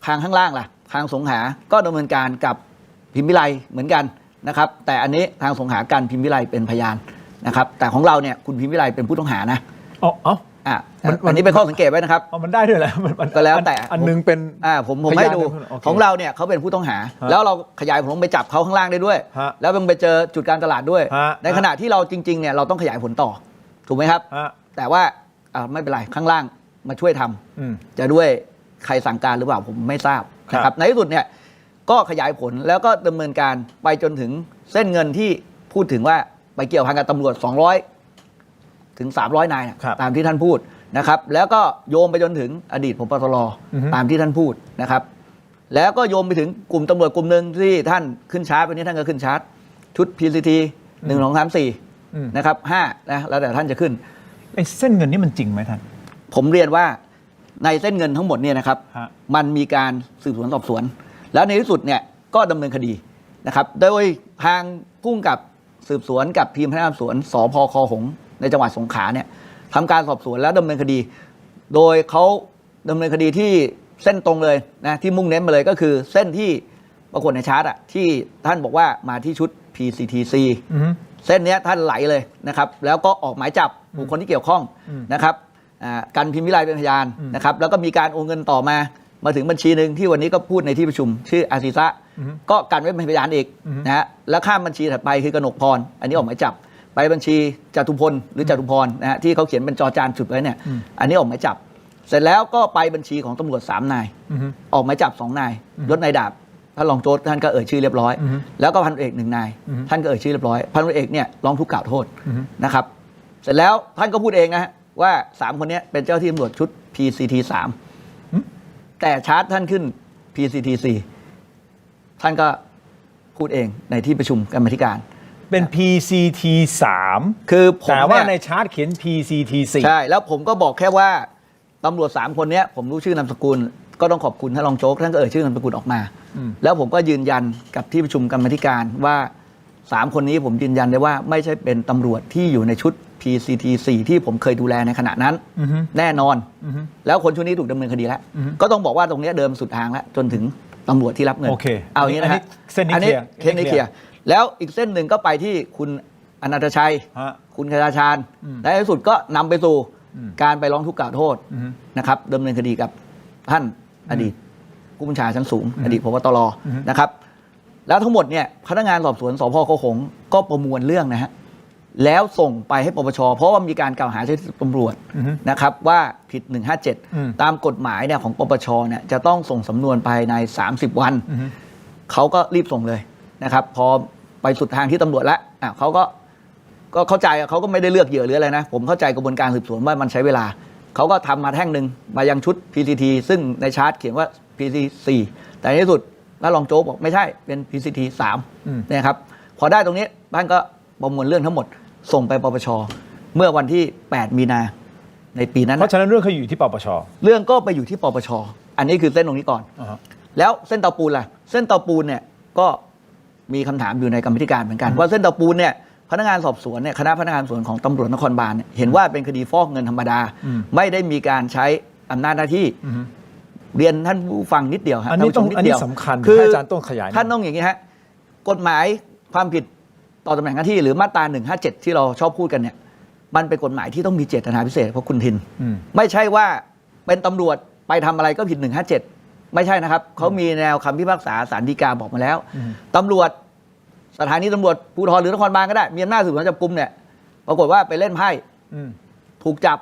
ทางข้างล่างล่ะทางสงขลาก็ดำเนินการกับพิมพ์วิไลเหมือนกันนะครับแต่อันนี้ทางสงขลากันพิมพ์วิไลเป็นพยานนะครับแต่ของเราเนี่ยคุณพิมพ์วิไลเป็นผู้ต้องหานะอันนี้เป็นข้อสังเกตไว้นะครับมันได้ด้วยแหละก็แล้วแต่อันนึงเป็นผมให้ดูของเราเนี่ยเขาเป็นผู้ต้องหาแล้วเราขยายผลไปจับเขาข้างล่างได้ด้วยแล้วไปเจอจุดการตลาดด้วยในขณะที่เราจริงๆเนี่ยเราต้องขยายผลต่อถูกไหมครับแต่ว่าไม่เป็นไรข้างล่างมาช่วยทำจะด้วยใครสั่งการหรือเปล่าผมไม่ทราบนะครับในที่สุดเนี่ยก็ขยายผลแล้วก็ดำเนินการไปจนถึงเส้นเงินที่พูดถึงว่าไปเกี่ยวพันกับตำรวจ200ถึง300นายตามที่ท่านพูดนะครับแล้วก็โยงไปจนถึงอดีตผบ.ตร.ตามที่ท่านพูดนะครับแล้วก็โยงไปถึงกลุ่มตำรวจกลุ่มหนึ่งที่ท่านขึ้นชาร์จวันนี้ท่านก็ขึ้นชาร์จชุด PCT 1 2 3 4นะครับ5นะแล้วแต่ท่านจะขึ้นไอ้เส้นเงินนี่มันจริงไหมท่านผมเรียนว่าในเส้นเงินทั้งหมดเนี่ยนะครับมันมีการสืบสวนสอบสวนแล้วในที่สุดเนี่ยก็ดำเนินคดีนะครับโดยทางผู้กำกับสืบสวนกับทีมพนักงานสอบสวนสพคหงส์ในจังหวัดสงขลาเนี่ยทำการสอบสวนแล้วดำเนินคดีโดยเขาดำเนินคดีที่เส้นตรงเลยนะที่มุ่งเน้นมาเลยก็คือเส้นที่ปรากฏในชาร์ตที่ท่านบอกว่ามาที่ชุด PCTC เส้นนี้ท่านไหลเลยนะครับแล้วก็ออกหมายจับบุคคลที่เกี่ยวข้องนะครับกันพิมพ์วิไลเป็นพยานนะครับแล้วก็มีการโอนเงินต่อมาถึงบัญชีหนึ่งที่วันนี้ก็พูดในที่ประชุมชื่ออาซิซะก็กันไว้เป็นพยานอีกนะฮะแล้วข้ามบัญชีถัดไปคือกนกพรอันนี้ออกหมายจับไปบัญชีจตุพลหรือจตุพรนะฮะที่เขาเขียนเป็นจอจานจุดไว้เนี่ยอันนี้ออกหมายจับเสร็จแล้วก็ไปบัญชีของตำรวจ3นายออกหมายจับ2นายยศนายดาบท่านรองโจ๊กท่านก็เอ่ยชื่อเรียบร้อยแล้วก็พันเอก1นายท่านก็เอ่ยชื่อเรียบร้อยพันเอกเนี่ยร้องทุกข์กล่าวโทษนะครับเสร็จแล้วท่านก็พูดเองนะฮะว่า3คนนี้เป็นเจ้าที่ตำรวจชุด PCT 3แต่ชาร์จท่านขึ้น PCT 4ท่านก็พูดเองในที่ประชุมกรรมาธิการเป็น PCT 3คือผมแต่ว่าในชาร์ตเขียน PCT 4ใช่แล้วผมก็บอกแค่ว่าตำรวจ3คนนี้ผมรู้ชื่อนามสกุลก็ต้องขอบคุณท่านรองโจ๊กท่านก็เอ่ยชื่อนามสกุลออกมาแล้วผมก็ยืนยันกับที่ประชุมกรรมาธิการว่า3คนนี้ผมยืนยันได้ว่าไม่ใช่เป็นตำรวจที่อยู่ในชุด PCT 4ที่ผมเคยดูแลในขณะนั้นแน่นอนแล้วคนชุดนี้ถูกดำเนินคดีแล้วก็ต้องบอกว่าตรงนี้เดิมสุดทางแล้วจนถึงตำรวจที่รับเงินเอาอย่างนี้นะฮะเส้นนี้เคลียร์แล้วอีกเส้นหนึ่งก็ไปที่คุณอนันตชัยคุณคชาชาญและในที่สุดก็นำไปสู่การไปร้องทุกข์กล่าวโทษนะครับดำเนินคดีกับท่านอดีตผู้บัญชาการชั้นสูงอดีตผบ.ตร.นะครับแล้วทั้งหมดเนี่ยพนักงานสอบสวนสพคหงส์ก็ประมวลเรื่องนะฮะแล้วส่งไปให้ปปช.เพราะว่ามีการกล่าวหาใช้ตำรวจนะครับว่าผิด157ตามกฎหมายเนี่ยของปปช.เนี่ยจะต้องส่งสำนวนภายใน30วันเขาก็รีบส่งเลยนะครับพอไปสุดทางที่ตำรวจแล้วเขาก็เข้าใจเขาก็ไม่ได้เลือกเหยื่อหรืออะไรนะผมเข้าใจกระบวนการสืบสวนว่ามันใช้เวลาเขาก็ทำมาแท่งหนึ่งมายังชุด PCT ซึ่งในชาร์ตเขียนว่า PCT 4แต่ในที่สุดท่านรองโจ๊กบอกไม่ใช่เป็น PCT 3นะครับพอได้ตรงนี้ท่านก็ประมวลเรื่องทั้งหมดส่งไปปปช.เมื่อวันที่8มีนาในปีนั้นเพราะฉะนั้นเรื่องเขาอยู่ที่ปปช.เรื่องก็ไปอยู่ที่ปปช.อันนี้คือเส้นตรงนี้ก่อนแล้วเส้นเตาปูนล่ะเส้นเตาปูนเนี่ยก็มีคำถามอยู่ในกรรมาธิการเหมือนกันว่าเส้นเตาปูนเนี่ย พนักงานสอบสวนเนี่ยคณะพนักงานสอบสวนของตำรวจนครบาลเนี่ยเห็นว่าเป็นคดีฟอกเงินธรรมดา ไม่ได้มีการใช้อำนาจหน้าที่เรียนท่านผู้ฟังนิดเดียวครับ อันนี้ต้อง ท่าผู้ชม อัน ด นี้ เดียว สำคัญ คือ ให้อาจารย์ต้องขยาย ท่านต้องอย่างนี้ฮะกฎหมายความผิดต่อตำแหน่งหน้าที่หรือมาตรา157ที่เราชอบพูดกันเนี่ยมันเป็นกฎหมายที่ต้องมีเจตนาพิเศษเพราะคุณทิน ไม่ใช่ว่าเป็นตำรวจไปทำอะไรก็ผิด157ไม่ใช่นะครับเขามีแนวคำพิพากษาศาลฎีกาบอกมาแล้วตำรวจสถานีตำรวจภูธรหรือนครบาลก็ได้มีอำนาจสืบสวนจับกุมเนี่ยปรากฏว่าไปเล่นไพ่ถูกจับ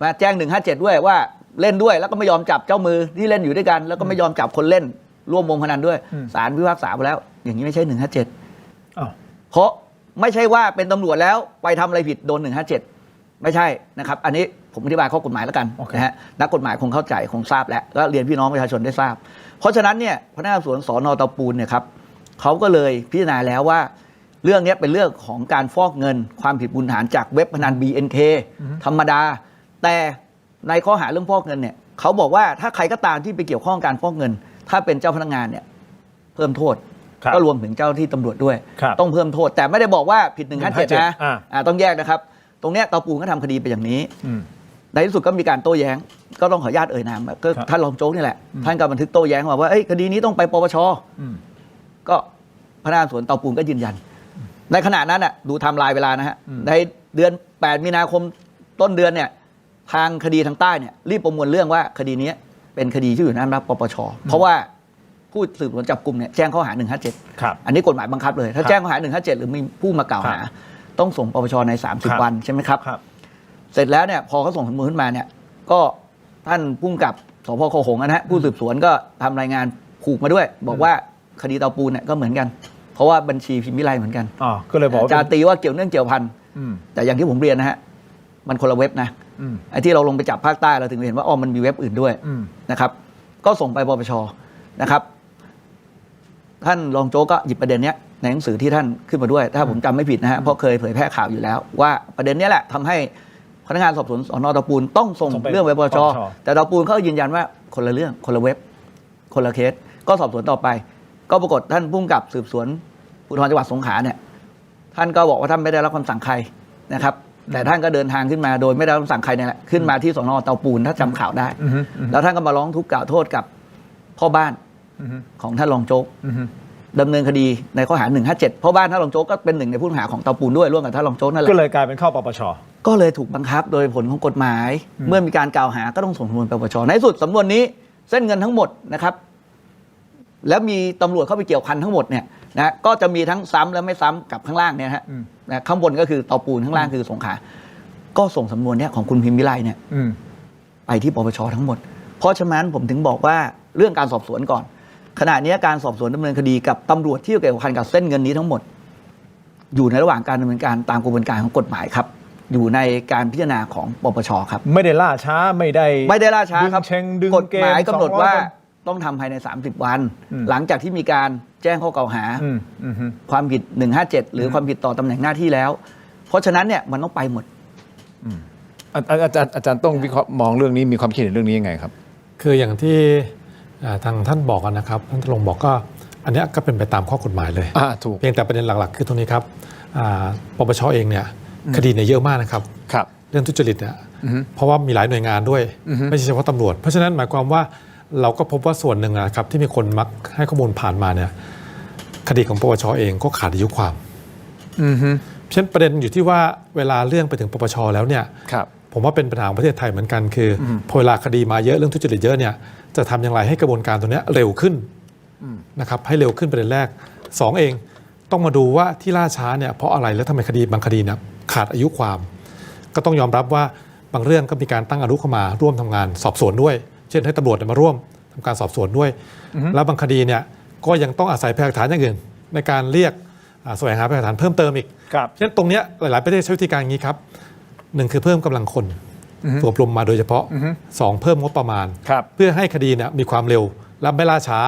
มาแจ้ง157ด้วยว่าเล่นด้วยแล้วก็ไม่ยอมจับเจ้ามือที่เล่นอยู่ด้วยกันแล้วก็ไม่ยอมจับคนเล่นร่วมวงพนันด้วยศาลพิพากษาไปแล้วอย่างนี้ไม่ใช่157เพราะไม่ใช่ว่าเป็นตำรวจแล้วไปทำอะไรผิดโดน157ไม่ใช่นะครับอันนี้ผมอธิบายข้อกฎหมายแล้วกันนะฮะนักกฎหมายคงเข้าใจคงทราบแล้วก็เรียนพี่น้องประชาชนได้ทราบเพราะฉะนั้นเนี่ยพนักงานสอบสวนสน.เตาปูนเนี่ยครับเขาก็เลยพิจารณาแล้วว่าเรื่องนี้เป็นเรื่องของการฟอกเงินความผิดมูลฐานจากเว็บพนัน BNK ธรรมดาแต่ในข้อหาเรื่องฟอกเงินเนี่ยเขาบอกว่าถ้าใครก็ตามที่ไปเกี่ยวข้องการฟอกเงินถ้าเป็นเจ้าพนักงานเนี่ยเพิ่มโทษก็รวมถึงเจ้าที่ตำรวจด้วยต้องเพิ่มโทษแต่ไม่ได้บอกว่าผิด157นะต้องแยกนะครับตรงเนี้ยเตาปูนก็ทำคดีไปอย่างนี้ในที่สุดก็มีการโต้แย้งก็ต้องขออนุญาตเอ่ยนามก็ท่านรองโจ๊กนี่แหละท่านก็บันทึกโต้แย้งมาว่าคดีนี้ต้องไปปปชก็พนักงานสวนเตาปูนก็ยืนยันในขณะนั้นน่ะดูไทม์ไลน์เวลานะฮะในเดือน8มีนาคมต้นเดือนเนี่ยทางคดีทางใต้เนี่ยรีบประมวลเรื่องว่าคดีนี้เป็นคดีที่อยู่ในอำนาจปปชเพราะว่าผู้สืบสวนจับกลุ่มเนี่ยแจ้งข้อหา157อันนี้กฎหมายบังคับเลยถ้าแจ้งข้อหา157หรือมีผู้มากล่าวหาต้องส่งปปชใน30วันใช่ไหมครับเสร็จแล้วเนี่ยพอเขาส่งสำนวนขึ้นมาเนี่ยก็ท่านผู้กำกับสพคหงส์นะฮะผู้สืบสวนก็ทำรายงานผูกมาด้วยบอกว่าคดีเตาปูนเนี่ยก็เหมือนกันเพราะว่าบัญชีพิมพ์วิไลเหมือนกันก็เลยบอกจะตีว่าเกี่ยวเนื่องเกี่ยวพันแต่อย่างที่ผมเรียนนะฮะมันคนละเว็บนะไอ้ที่เราลงไปจับภาคใต้เราถึงเห็นว่ามันมีเว็บอื่นด้วยนะครับก็ส่งไปปปชนะครับท่านรองโจ๊กก็หยิบประเด็นนี้ในหนังสือที่ท่านขึ้นมาด้วยถ้าผมจำไม่ผิดนะฮะเพราะเคยเผยแพร่ข่าวอยู่แล้วว่าประเด็นนี้แหละทำให้พนักงานสอบสวนสน.เตาปูนต้องส่งเรื่องไปปปชแต่เตาปูนเขายืนยันว่าคนละเรื่องคนละเว็บคนละเคสก็สอบสวนต่อไปก็ปรากฏท่านผู้กำกับสืบสวนภูธรจังหวัดสงขลาเนี่ยท่านก็บอกว่าท่านไม่ได้รับคำสั่งใครนะครับแต่ท่านก็เดินทางขึ้นมาโดยไม่ได้รับคำสั่งใครเนี่ยแหละขึ้นมาที่สน.เตาปูนถ้าจำข่าวได้แล้วท่านก็มาร้องทุกข์กล่าวโทษกับพ่อบ้านของท่านรองโจ๊กดำเนินคดีในข้อหา157พ่อบ้านท่านรองโจ๊กก็เป็นหนึ่งในผู้ต้องหาของเตาปูนด้วยร่วมกับท่านรองโจ๊กนั่นแหละก็เลยกลายเป็นเข้าปปชก็เลยถูกบังคับโดยผลของกฎหมายเมื่อมีการกล่าวหาก็ต้องส่งสำนวนไปปปชในสุดสำนวนนี้เส้นเงินทั้งหมดนะครับแล้วมีตำรวจเข้าไปเกี่ยวพันทั้งหมดเนี่ยนะก็จะมีทั้งซ้ำและไม่ซ้ำกับข้างล่างเนี่ยฮะนะข้างบนก็คือเตาปูนข้างล่างคือสงขลาก็ส่งสำนวนเนี่ยของคุณพิมพ์วิไลเนี่ยไปที่ปปชทั้งหมดเพราะฉะนั้นผมถึงบอกว่าเรื่องการสอบสวนก่อนขณะนี้การสอบสวนดำเนินคดีกับตำรวจที่เกี่ยวข้องกับเส้นเงินนี้ทั้งหมดอยู่ในระหว่างการดำเนินการตามกระบวนการของกฎหมายครับอยู่ในการพิจารณาของปปชครับไม่ได้ล่าช้าไม่ได้ล่าช้าครับกฎหมายกำหนดว่าต้องทำภายใน30วันหลังจากที่มีการแจ้งข้อกล่าวหาความผิด157หรือความผิดต่อตำแหน่งหน้าที่แล้วเพราะฉะนั้นเนี่ยมันต้องไปหมดอาจารย์ต้องวิเคราะห์มองเรื่องนี้มีความคิดเห็นเรื่องนี้ยังไงครับคืออย่างที่ทางท่านบอกนะครับท่านลงบอกก็อันนี้ก็เป็นไปตามข้อกฎหมายเลยถูกเพียงแต่ประเด็นหลักๆคือตรงนี้ครับปปชเองเนี่ยคดีเนี่ยเยอะมากนะครับเรื่องทุจริตเนี่ยเพราะว่ามีหลายหน่วยงานด้วยไม่ใช่เฉพาะตำรวจเพราะฉะนั้นหมายความว่าเราก็พบว่าส่วนหนึ่งนะครับที่มีคนมักให้ข้อมูลผ่านมาเนี่ยคดีของปปชเองก็ขาดอายุความเพราะฉะนั้นประเด็นอยู่ที่ว่าเวลาเรื่องไปถึงปปชแล้วเนี่ยผมว่าเป็นปัญหาของประเทศไทยเหมือนกันคือพอเวลาคดีมาเยอะเรื่องทุจริตเยอะเนี่ยจะทำอย่างไรให้กระบวนการตัวนี้เร็วขึ้นนะครับให้เร็วขึ้นประเด็นแรก2เองต้องมาดูว่าที่ล่าช้าเนี่ยเพราะอะไรแล้วทำไมคดีบางคดีเนี่ยขาดอายุความก็ต้องยอมรับว่าบางเรื่องก็มีการตั้งอนุเข้ามาร่วมทำงานสอบสวนด้วยเช่นให้ตำรวจมาร่วมทำการสอบสวนด้วยแล้วบางคดีเนี่ยก็ยังต้องอาศัยพยานหลักฐานอย่างอื่นในการเรียกแสวงหาพยานหลักฐานเพิ่มเติมอีกฉะนั้นตรงนี้หลายๆประเทศใช้วิธีการอย่างนี้ครับ1คือเพิ่มกำลังคนฝึกอบรมมาโดยเฉพาะ2เพิ่มงบประมาณเพื่อให้คดีเนี่ยมีความเร็วและไม่ล่าช้า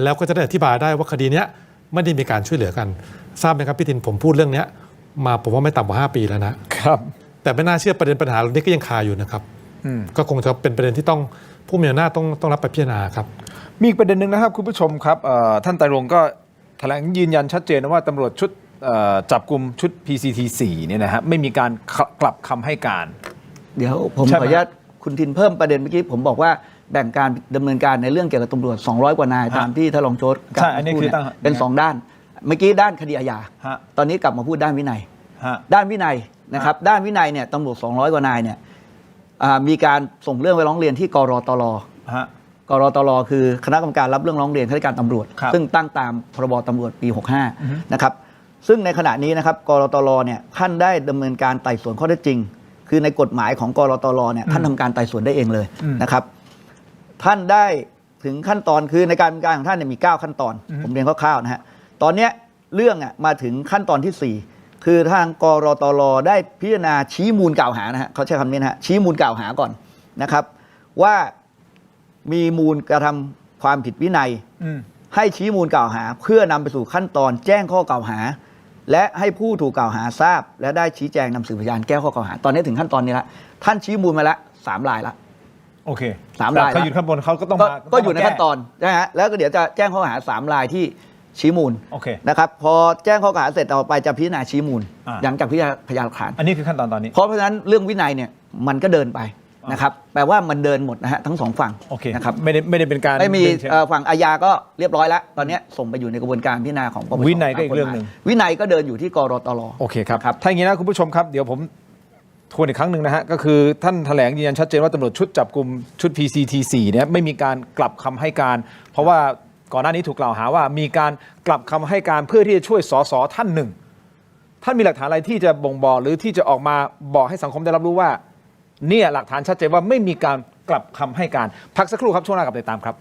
แล้วก็จะได้อธิบายได้ว่าคดีนี้ไม่ได้มีการช่วยเหลือกันทราบไหมครับพี่ทินผมพูดเรื่องนี้มาผมว่าไม่ต่ำกว่า5ปีแล้วนะครับแต่ไม่น่าเชื่อประเด็นปัญหาเรื่องนี้ก็ยังคาอยู่นะครับก็คงจะเป็นประเด็นที่ต้องผู้มีอำนาจต้องรับไปพิจารณาครับมีอีกประเด็นหนึ่งนะครับคุณผู้ชมครับท่านไตรรงค์ก็แถลงยืนยันชัดเจนว่าตำรวจชุด จับกลุ่มชุด PCT4 เนี่ยนะฮะไม่มีการกลับคำให้การ เดี๋ยวผม ใช่ ข ไหม ออนุญาตคุณทินเพิ่มประเด็นเมื่อกี้ผมบอกว่าแบ่งการดำเนินการในเรื่องเกี่ยวกับตำรวจ200 กว่านาย ฮะ ตามที่ท่านรองโจ๊ก ใช่อันนี้คือตั้ง เป็น2 ด้าน เมื่อกี้ด้านคดีอาญา ฮะ ตอนนี้กลับมาพูดด้านวินัย ฮะ ด้านวินัยนะครับด้านวินัยเนี่ยตำรวจ200 กว่านายเนี่ยมีการส่งเรื่องไปร้องเรียนที่กรตล ฮะ กรตลคือคณะกรรมการรับเรื่องร้องเรียนข้าราชการตำรวจ ครับ ซึ่งตั้งตามพรบตำรวจปี 65 นะครับซึ่งในขณะนี้นะครับกรตลเนี่ยท่านได้ดำเนินการไต่สวนข้อเท็จจริง คือในกฎหมายของกรตลเนี่ยท่านทำการไต่สวนได้เองเลยนะครับท่านได้ถึงขั้นตอนคือในการดำเนินการของท่านเนี่ยมี 9 ขั้นตอน ผมเรียนคร่าวๆนะฮะตอนเนี้ยเรื่องมาถึงขั้นตอนที่ 4 คือทางกรตลได้พิจารณาชี้มูลกล่าวหานะฮะเขาใช้คำนี้นะฮะชี้มูลกล่าวหาก่อนนะครับว่ามีมูลกระทำความผิดวินัย ให้ชี้มูลกล่าวหาเพื่อนำไปสู่ขั้นตอนแจ้งข้อกล่าวหา และให้ผู้ถูกกล่าวหาทราบ และได้ชี้แจงนำสืบพยานแก้ข้อกล่าวหา ตอนนี้ถึงขั้นตอนนี้ละท่านชี้มูลมาแล้ว3 รายละ โอเค 3 ราย เขาอยู่ข้างบนเขาก็ต้องมา ก็อยู่ในขั้นตอนนะฮะแล้วก็เดี๋ยวจะแจ้งข้อหา3 รายที่ชี้มูล โอเค นะครับพอแจ้งข้อกล่าวหาเสร็จต่อไปจะพิจารณาชี้มูล อ่า หลังจากพิจารณาพยานหลักฐาน อันนี้คือขั้นตอนตอนนี้ เพราะฉะนั้นเรื่องวินัยเนี่ยมันก็เดินไปนะครับแปลว่ามันเดินหมดนะฮะทั้ง2 ฝั่ง โอเค นะครับ ไม่ได้เป็นการ ไม่มี เดินเชิง ฝั่งอาญาก็เรียบร้อยแล้ว ตอนนี้ส่งไปอยู่ในกระบวนการพิจารณาของปปช วินัยก็อีกเรื่องหนึ่ง วินัยก็เดินอยู่ที่กรตล โอเคครับถ้าอย่างนี้นะคุณผู้ชมครับเดี๋ยวผมทวนอีกครั้งหนึ่งนะฮะก็คือท่านแถลงยืนยันชัดเจนว่าตำรวจชุดจับกลุ่มชุด PCT4 เนี่ยไม่มีการกลับคำให้การ เพราะว่าก่อนหน้านี้ถูกกล่าวหาว่ามีการกลับคำให้การเพื่อที่จะช่วยสสท่านหนึ่งท่านมีหลักฐานอะไรที่จะบ่งบอกหรือที่จะออกมาบอกให้สังคมได้รับรู้ว่าเนี่ยหลักฐานชัดเจนว่าไม่มีการกลับคำให้การพักสักครู่ครับช่วงหน้ากลับติดตามครับ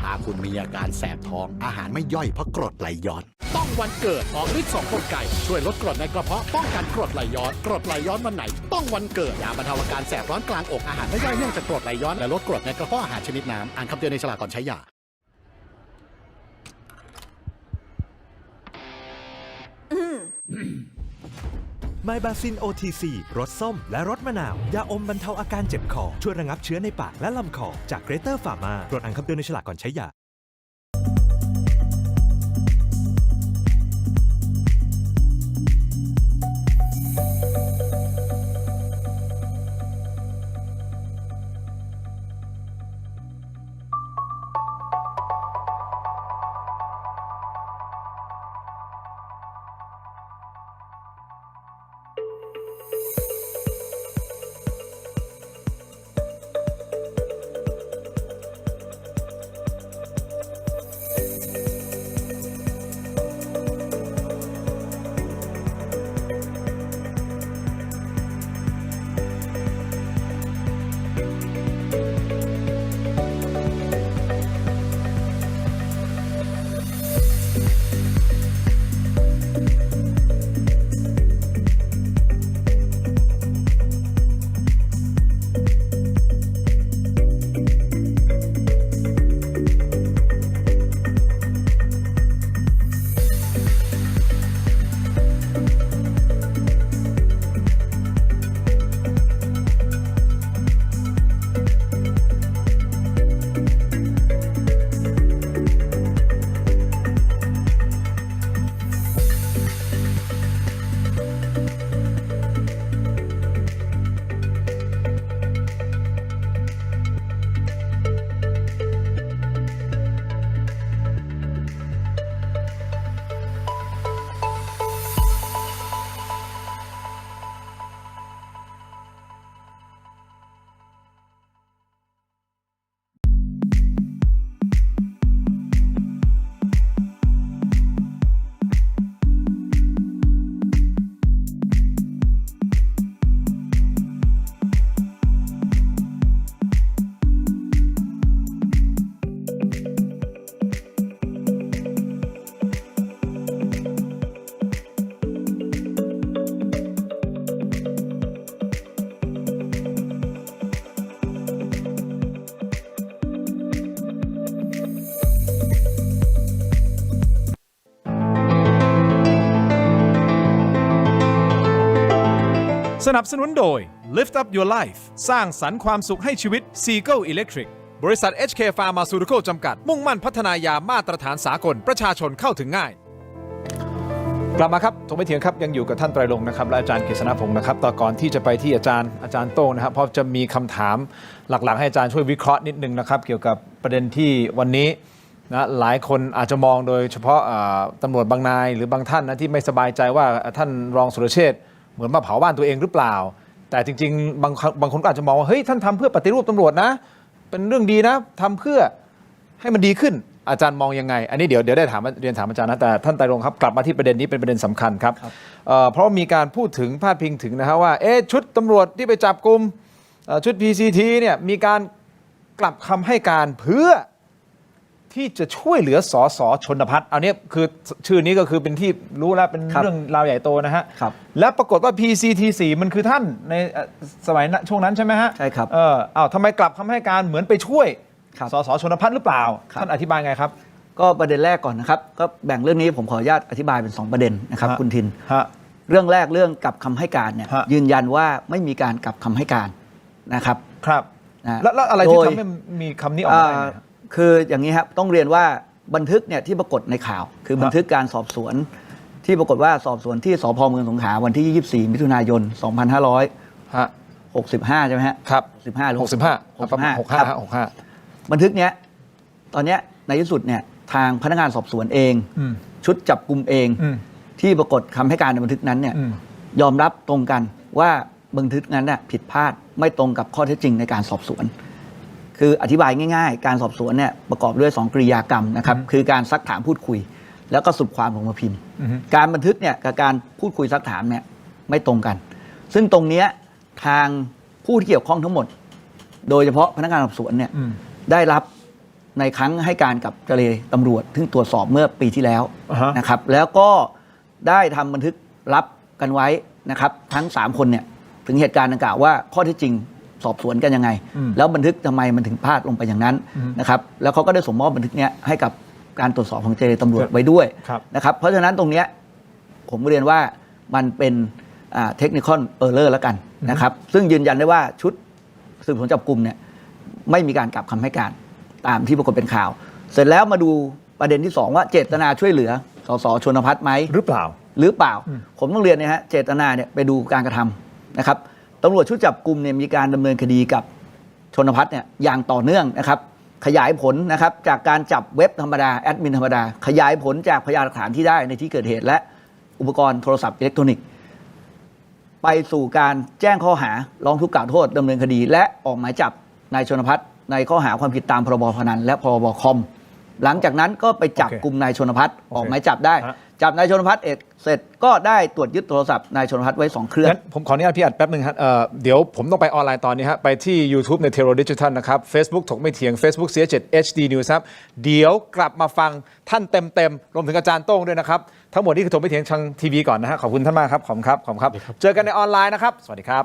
ถ้าคุณมีอาการแสบท้องอาหารไม่ย่อยเพราะกรดไหลย้อนต้องวันเกิดออกฤทธิ์2 กลไกช่วยลดกรดในกระเพาะป้องกันกรดไหลย้อนกรดไหลย้อนวันไหนต้องวันเกิดยาบรรเทาอาการแสบร้อนกลางอกอาหารไม่ย่อยเนื่องจากกรดไหลย้อนและลดกรดในกระเพาะอาหารชนิดน้ำอ่านคำเตือนในฉลากก่อนใช้ยา ไมบาซิน OTC รสส้มและรสมะนาว ยาอมบรรเทาอาการเจ็บคอ ช่วยระงับเชื้อในปากและลำคอ จากเกรเตอร์ฟาร์มาโปรดอ่านคำเตือนในฉลากก่อนใช้ยา สนับสนุนโดย Lift Up Your Life สร้างสรรค์ความสุขให้ชีวิต Seagull Electric บริษัท HK Pharmaceutical จำกัดมุ่งมั่นพัฒนายามาตรฐานสากลประชาชนเข้าถึงง่ายกลับมาครับถกไม่เถียงครับยังอยู่กับท่านไตรรงค์นะครับและอาจารย์กฤษณพงศ์นะครับต่อก่อนที่จะไปที่อาจารย์โต้งนะครับเพราะจะมีคำถามหลักๆให้อาจารย์ช่วยวิเคราะห์นิดนึงนะครับเกี่ยวกับประเด็นที่วันนี้นะหลายคนอาจจะมองโดยเฉพาะตำรวจบางนายหรือบางท่านนะที่ไม่สบายใจว่าท่านรองสุรเชษฐ์เหมือนมาเผาบ้านตัวเองหรือเปล่าแต่จริงๆบางคนก็อาจจะมองว่าเฮ้ยท่านทำเพื่อปฏิรูปตำรวจนะเป็นเรื่องดีนะทำเพื่อให้มันดีขึ้นอาจารย์มองยังไงอันนี้เดี๋ยวได้เรียนถามอาจารย์นะแต่ท่านไตรรงค์ครับกลับมาที่ประเด็นนี้เป็นประเด็นสำคัญครับเพราะมีการพูดถึงพาดพิงถึงนะฮะว่าชุดตำรวจที่ไปจับกุมชุด PCT เนี่ยมีการกลับคำให้การเพื่อที่จะช่วยเหลือสสชนพัฒน์อันนี้คือชื่อนี้ก็คือเป็นที่รู้แล้วเป็นเรื่องราวใหญ่โตนะฮะและปรากฏว่า PCT 4มันคือท่านในสมัยช่วงนั้นใช่ไหมฮะใช่ครับทำไมกลับคำให้การเหมือนไปช่วยสสชนพัฒน์หรือเปล่าท่านอธิบายไงครับก็ประเด็นแรกก่อนนะครับก็แบ่งเรื่องนี้ผมขออนุญาตอธิบายเป็น2ประเด็นนะครับคุณทินเรื่องแรกเรื่องกลับคำให้การเนี่ยยืนยันว่าไม่มีการกลับคำให้การนะครับครับแล้วอะไรที่ทำให้มีคำนี้ออกมาคืออย่างนี้ครับต้องเรียนว่าบันทึกเนี่ยที่ปรากฏในข่าวคือบันทึกการสอบสวนที่ปรากฏว่าสอบสวนที่สพ.เมืองสงขลาวันที่24มิถุนายน2565ใช่ไหมฮะครับ65หรือ65บันทึกเนี้ยตอนเนี้ยในที่สุดเนี่ยทางพนักงานสอบสวนเองชุดจับกุมเองที่ปรากฏคำให้การในบันทึกนั้นเนี่ยยอมรับตรงกันว่าบันทึกนั้นน่ะผิดพลาดไม่ตรงกับข้อเท็จจริงในการสอบสวนคืออธิบายง่ายๆการสอบสวนเนี่ยประกอบด้วย2กริยากรรมนะครับคือการซักถามพูดคุยแล้วก็สรุปความลงมาพิมพ์การบันทึกเนี่ยกับการพูดคุยซักถามเนี่ยไม่ตรงกันซึ่งตรงเนี้ยทางผู้ที่เกี่ยวข้องทั้งหมดโดยเฉพาะพนักงานสอบสวนเนี่ยได้รับในครั้งให้การกับเจรตำรวจซึ่งตรวจสอบเมื่อปีที่แล้วนะครับแล้วก็ได้ทำบันทึกรับกันไว้นะครับทั้ง3คนเนี่ยถึงเหตุการณ์ดังกล่าวว่าข้อเท็จจริงสอบสวนกันยังไงแล้วบันทึกทำไมมันถึงพลาดลงไปอย่างนั้นนะครับแล้วเขาก็ได้ส่งมอบบันทึกเนี้ยให้กับการตรวจสอบของเจรตำรวจไว้ด้วยนะครับเพราะฉะนั้นตรงเนี้ยผมเรียนว่ามันเป็นเทคนิคอลเออร์เลอร์แล้วกันนะครับซึ่งยืนยันได้ว่าชุดสืบสวนจับกุมเนี่ยไม่มีการกลับคำให้การตามที่ปรากฏเป็นข่าวเสร็จแล้วมาดูประเด็นที่2ว่าเจตนาช่วยเหลือสสชนพัฒน์ไหมหรือเปล่าผมต้องเรียนเนี่ยฮะเจตนาเนี่ยไปดูการกระทำนะครับตำรวจชุดจับกุมเนี่ยมีการดำเนินคดีกับชนพัฒน์เนี่ยอย่างต่อเนื่องนะครับขยายผลนะครับจากการจับเว็บธรรมดาแอดมินธรรมดาขยายผลจากพยานหลักฐานที่ได้ในที่เกิดเหตุและอุปกรณ์โทรศัพท์อิเล็กทรอนิกส์ไปสู่การแจ้งข้อหาร้องทุกข์กล่าวโทษดำเนินคดีและออกหมายจับนายชนพัฒน์ในข้อหาความผิดตามพรบพนันและพรบคอมหลังจากนั้นก็ไปจับกลุ่มนายชนพัฒน์ออกหมายจับได้จับนายชนพัฒน์เสร็จก็ได้ตรวจยึดโทรศัพท์นายชนพัฒน์ไว้2เครื่องผมขออนุญาตพี่อัดแป๊บนึงครับเดี๋ยวผมต้องไปออนไลน์ตอนนี้ฮะไปที่ YouTube ใน Terror Digital นะครับ Facebook ถกไม่เถียง Facebook CS7 HD News ครับเดี๋ยวกลับมาฟังท่านเต็มรวมถึงอาจารย์โต้งด้วยนะครับทั้งหมดนี่คือถกไม่เถียงทางทีวีก่อนนะฮะขอบคุณท่านมากครับขอบคุณครับเจอกันในออนไลน์นะครับสวัสดีครับ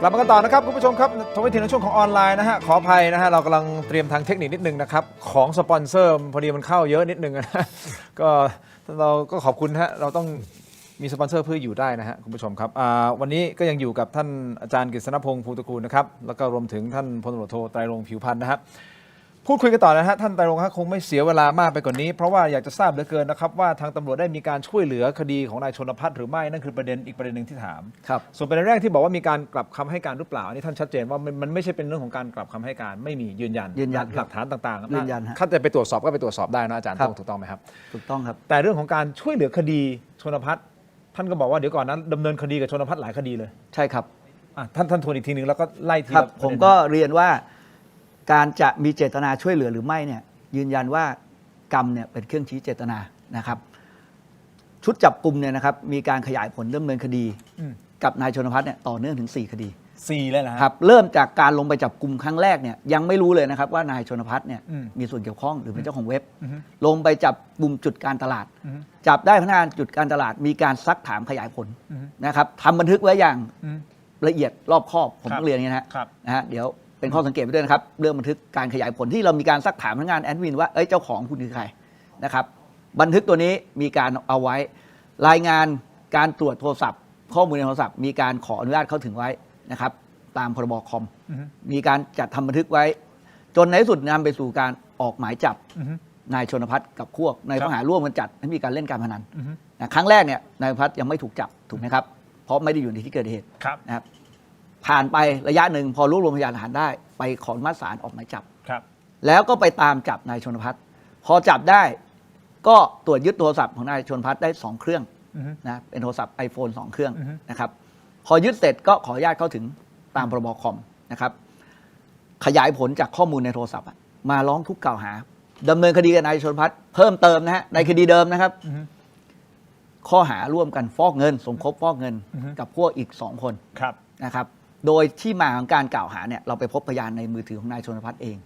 ลับมากันต่อนะครับคุณผู้ชมครับทวิตในช่วงของออนไลน์นะฮะขออภัยนะฮะเรากำลังเตรียมทางเทคนิคนิดนึงนะครับของสปอนเซอร์พอดีมันเข้าเยอะนิดนึงนะก็เราก็ขอบคุณฮะเราต้องมีสปอนเซอร์เพื่ออยู่ได้นะฮะคุณผู้ชมครับวันนี้ก็ยังอยู่กับท่านอาจารย์กฤษณพงษ์ภูตระกูลนะครับแล้วก็รวมถึงท่านพลตำรวจโทไตรรงค์ผิวพันธ์นะครับพูดคุยกันต่อนะฮะท่านไตรรงค์คงไม่เสียเวลามากไปกว่านี้เพราะว่าอยากจะทราบเหลือเกินนะครับว่าทางตำรวจได้มีการช่วยเหลือคดีของนายชนภัทรหรือไม่นั่นคือประเด็นอีกประเด็นหนึ่งที่ถามครับส่วนประเด็นแรกที่บอกว่ามีการกลับคำให้การหรือเปล่าอันนี้ท่านชัดเจนว่ามันไม่ใช่เป็นเรื่องของการกลับคำให้การไม่มียืนยันหลักฐานต่างๆยืนยันถ้าจะไปตรวจสอบก็ไปตรวจสอบได้นะอาจารย์ถูกต้องไหมครับถูกต้องครับแต่เรื่องของการช่วยเหลือคดีชนภัทรท่านก็บอกว่าเดี๋ยวก่อนนั้นดำเนินคดีกับชนภัทรหลายคดีเลยใช่ครับท่านทวนอีกทีนึงแล้วก็ไล่ทีละผมก็เรียนว่าการจะมีเจตนาช่วยเหลือหรือไม่เนี่ยยืนยันว่ากรรมเนี่ยเป็นเครื่องชี้เจตนานะครับชุดจับกลุ่มเนี่ยนะครับมีการขยายผลดำเนินคดีกับนายชนภัทรเนี่ยต่อเนื่องถึง4คดี4เลยนะครับเริ่มจากการลงไปจับกลุ่มครั้งแรกเนี่ยยังไม่รู้เลยนะครับว่านายชนภัทรเนี่ยมีส่วนเกี่ยวข้องหรือเป็นเจ้าของเว็บลงไปจับกลุ่มจุดการตลาดจับได้พนักงานจุดการตลาดมีการซักถามขยายผลนะครับทำบันทึกไว้อย่างละเอียดรอบคอบผมต้องเรียนอย่างนี้นะฮะเดี๋ยวเป็นข้อสังเกตไปด้วยนะครับเรื่องบันทึกการขยายผลที่เรามีการซักถามพนักงานแอดมินว่าเจ้าของคุณคือใครนะครับบันทึกตัวนี้มีการเอาไว้รายงานการตรวจโทรศัพท์ข้อมูลในโทรศัพท์มีการขออนุญาตเข้าถึงไว้นะครับตามพรบคอมมีการจัดทำบันทึกไว้จนในที่สุดนำไปสู่การออกหมายจับนายชนภัทรกับพวกในข้อหาร่วมกันจัดให้มีการเล่นการพนันนะครั้งแรกเนี่ยนายชนภัทรยังไม่ถูกจับถูกไหมครับเพราะไม่ได้อยู่ในที่เกิดเหตุนะครับผ่านไประยะหนึ่งพอรวบรวมพยานหลักฐานได้ไปขออนุมัติศาลออกหมายจับแล้วก็ไปตามจับนายชนภัทรพอจับได้ก็ตรวจยึดโทรศัพท์ของนายชนภัทรได้2เครื่องนะเป็นโทรศัพท์ iPhone 2 เครื่องนะครับพอยึดเสร็จก็ขออนุญาตเข้าถึงตามพรบคอมนะครับขยายผลจากข้อมูลในโทรศัพท์มาร้องทุกข์กล่าวหาดำเนินคดีกับนายชนภัทรเพิ่มเติมนะฮะในคดีเดิมนะครับข้อหาร่วมกันฟอกเงินสมคบฟอกเงินกับพวกอีก2คนนะครับโดยที่มาของการกล่าวหาเนี่ยเราไปพบพยานในมือถือของนายชนภัทรเอง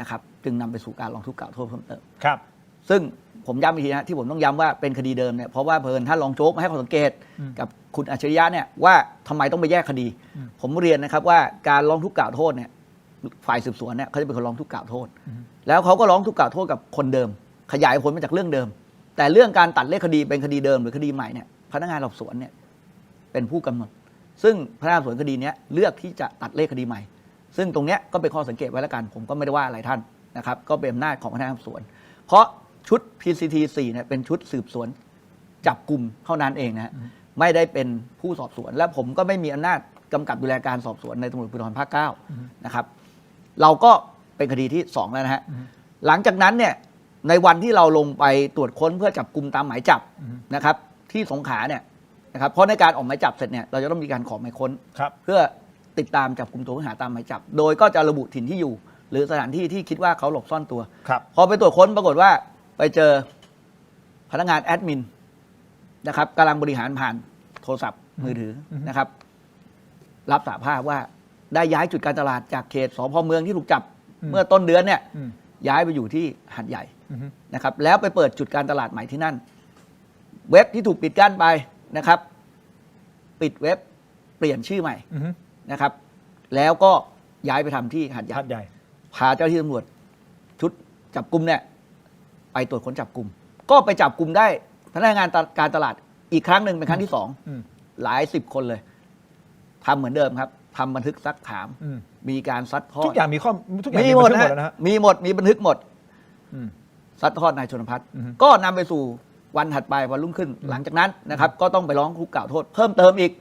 นะครับจึงนำไปสู่การร้องทุกข์กล่าวโทษเพิ่มเติมซึ่งผมย้ำอีกทีนะที่ผมต้องย้ำว่าเป็นคดีเดิมเนี่ยเพราะว่าเพลินท่านรองโจ๊กมาให้ข้อสังเกตกับคุณอัจฉริยะเนี่ยว่าทำไมต้องไปแยกคดีผมเรียนนะครับว่าการร้องทุกข์กล่าวโทษเนี่ยฝ่ายสืบสวนเนี่ยเขาจะเป็นคนร้องทุกข์กล่าวโทษแล้วเขาก็ร้องทุกข์กล่าวโทษกับคนเดิมขยายผลมาจากเรื่องเดิมแต่เรื่องการตัดเลขคดีเป็นคดีเดิมหรือคดีใหม่เนี่ยพนักงานสอบสวนเนี่ยเป็นผู้กำหนดซึ่งพนักงานสอบสวนคดีนี้เลือกที่จะตัดเลขคดีใหม่ซึ่งตรงนี้ก็เป็นข้อสังเกตไว้แล้วกันผมก็ไม่ได้ว่าอะไรท่านนะครับก็เป็นอำนาจของพนักงานสอบสวนเพราะชุด PCT 4เนี่ยเป็นชุดสืบสวนจับกลุ่มเท่านั้นเองนะไม่ได้เป็นผู้สอบสวนและผมก็ไม่มีอำนาจกำกับดูแลการสอบสวนในตำรวจภูธรภาค 9นะครับเราก็เป็นคดีที่2แล้วนะฮะหลังจากนั้นเนี่ยในวันที่เราลงไปตรวจค้นเพื่อจับกลุ่มตามหมายจับนะครับที่สงขลาเนี่ยนะครับเพราะในการออกหมายจับเสร็จเนี่ยเราจะต้องมีการขอหมายค้นเพื่อติดตามจับกลุ่มตัวผู้ต้องหาตามหมายจับโดยก็จะระบุถิ่นที่อยู่หรือสถานที่ที่คิดว่าเขาหลบซ่อนตัวพอไปตรวจค้นปรากฏว่าไปเจอพนักงานแอดมินนะครับกำลังบริหารผ่านโทรศัพท์มือถือนะครับรับสารภาพว่าได้ย้ายจุดการตลาดจากเขตสพเมืองที่ถูกจับเมื่อต้นเดือนเนี่ยย้ายไปอยู่ที่หาดใหญ่นะครับแล้วไปเปิดจุดการตลาดใหม่ที่นั่นเว็บที่ถูกปิดกั้นไปนะครับปิดเว็บเปลี่ยนชื่อใหม่นะครับแล้วก็ย้ายไปทำที่หาดใหญ่พาเจ้าที่ตำรวจชุดจับกุมเนี่ยไปตรวจค้นจับกลุ่มก็ไปจับกลุ่มได้พนักงานการตลาดอีกครั้งหนึ่งเป็นครั้งที่2หลาย10 คนเลยทำเหมือนเดิมครับทำบันทึกซักถามมีการซัดทอดทุกอย่างมีข้อทุกอย่างมีหมดนะฮะมีหมดมีบันทึกหมดซัดทอดนายชนภัทรก็นำไปสู่วันถัดไปวันรุ่งขึ้นหลังจากนั้นนะครับก็ต้องไปร้องทุกข์กล่าวโทษเพิ่มเติมอีก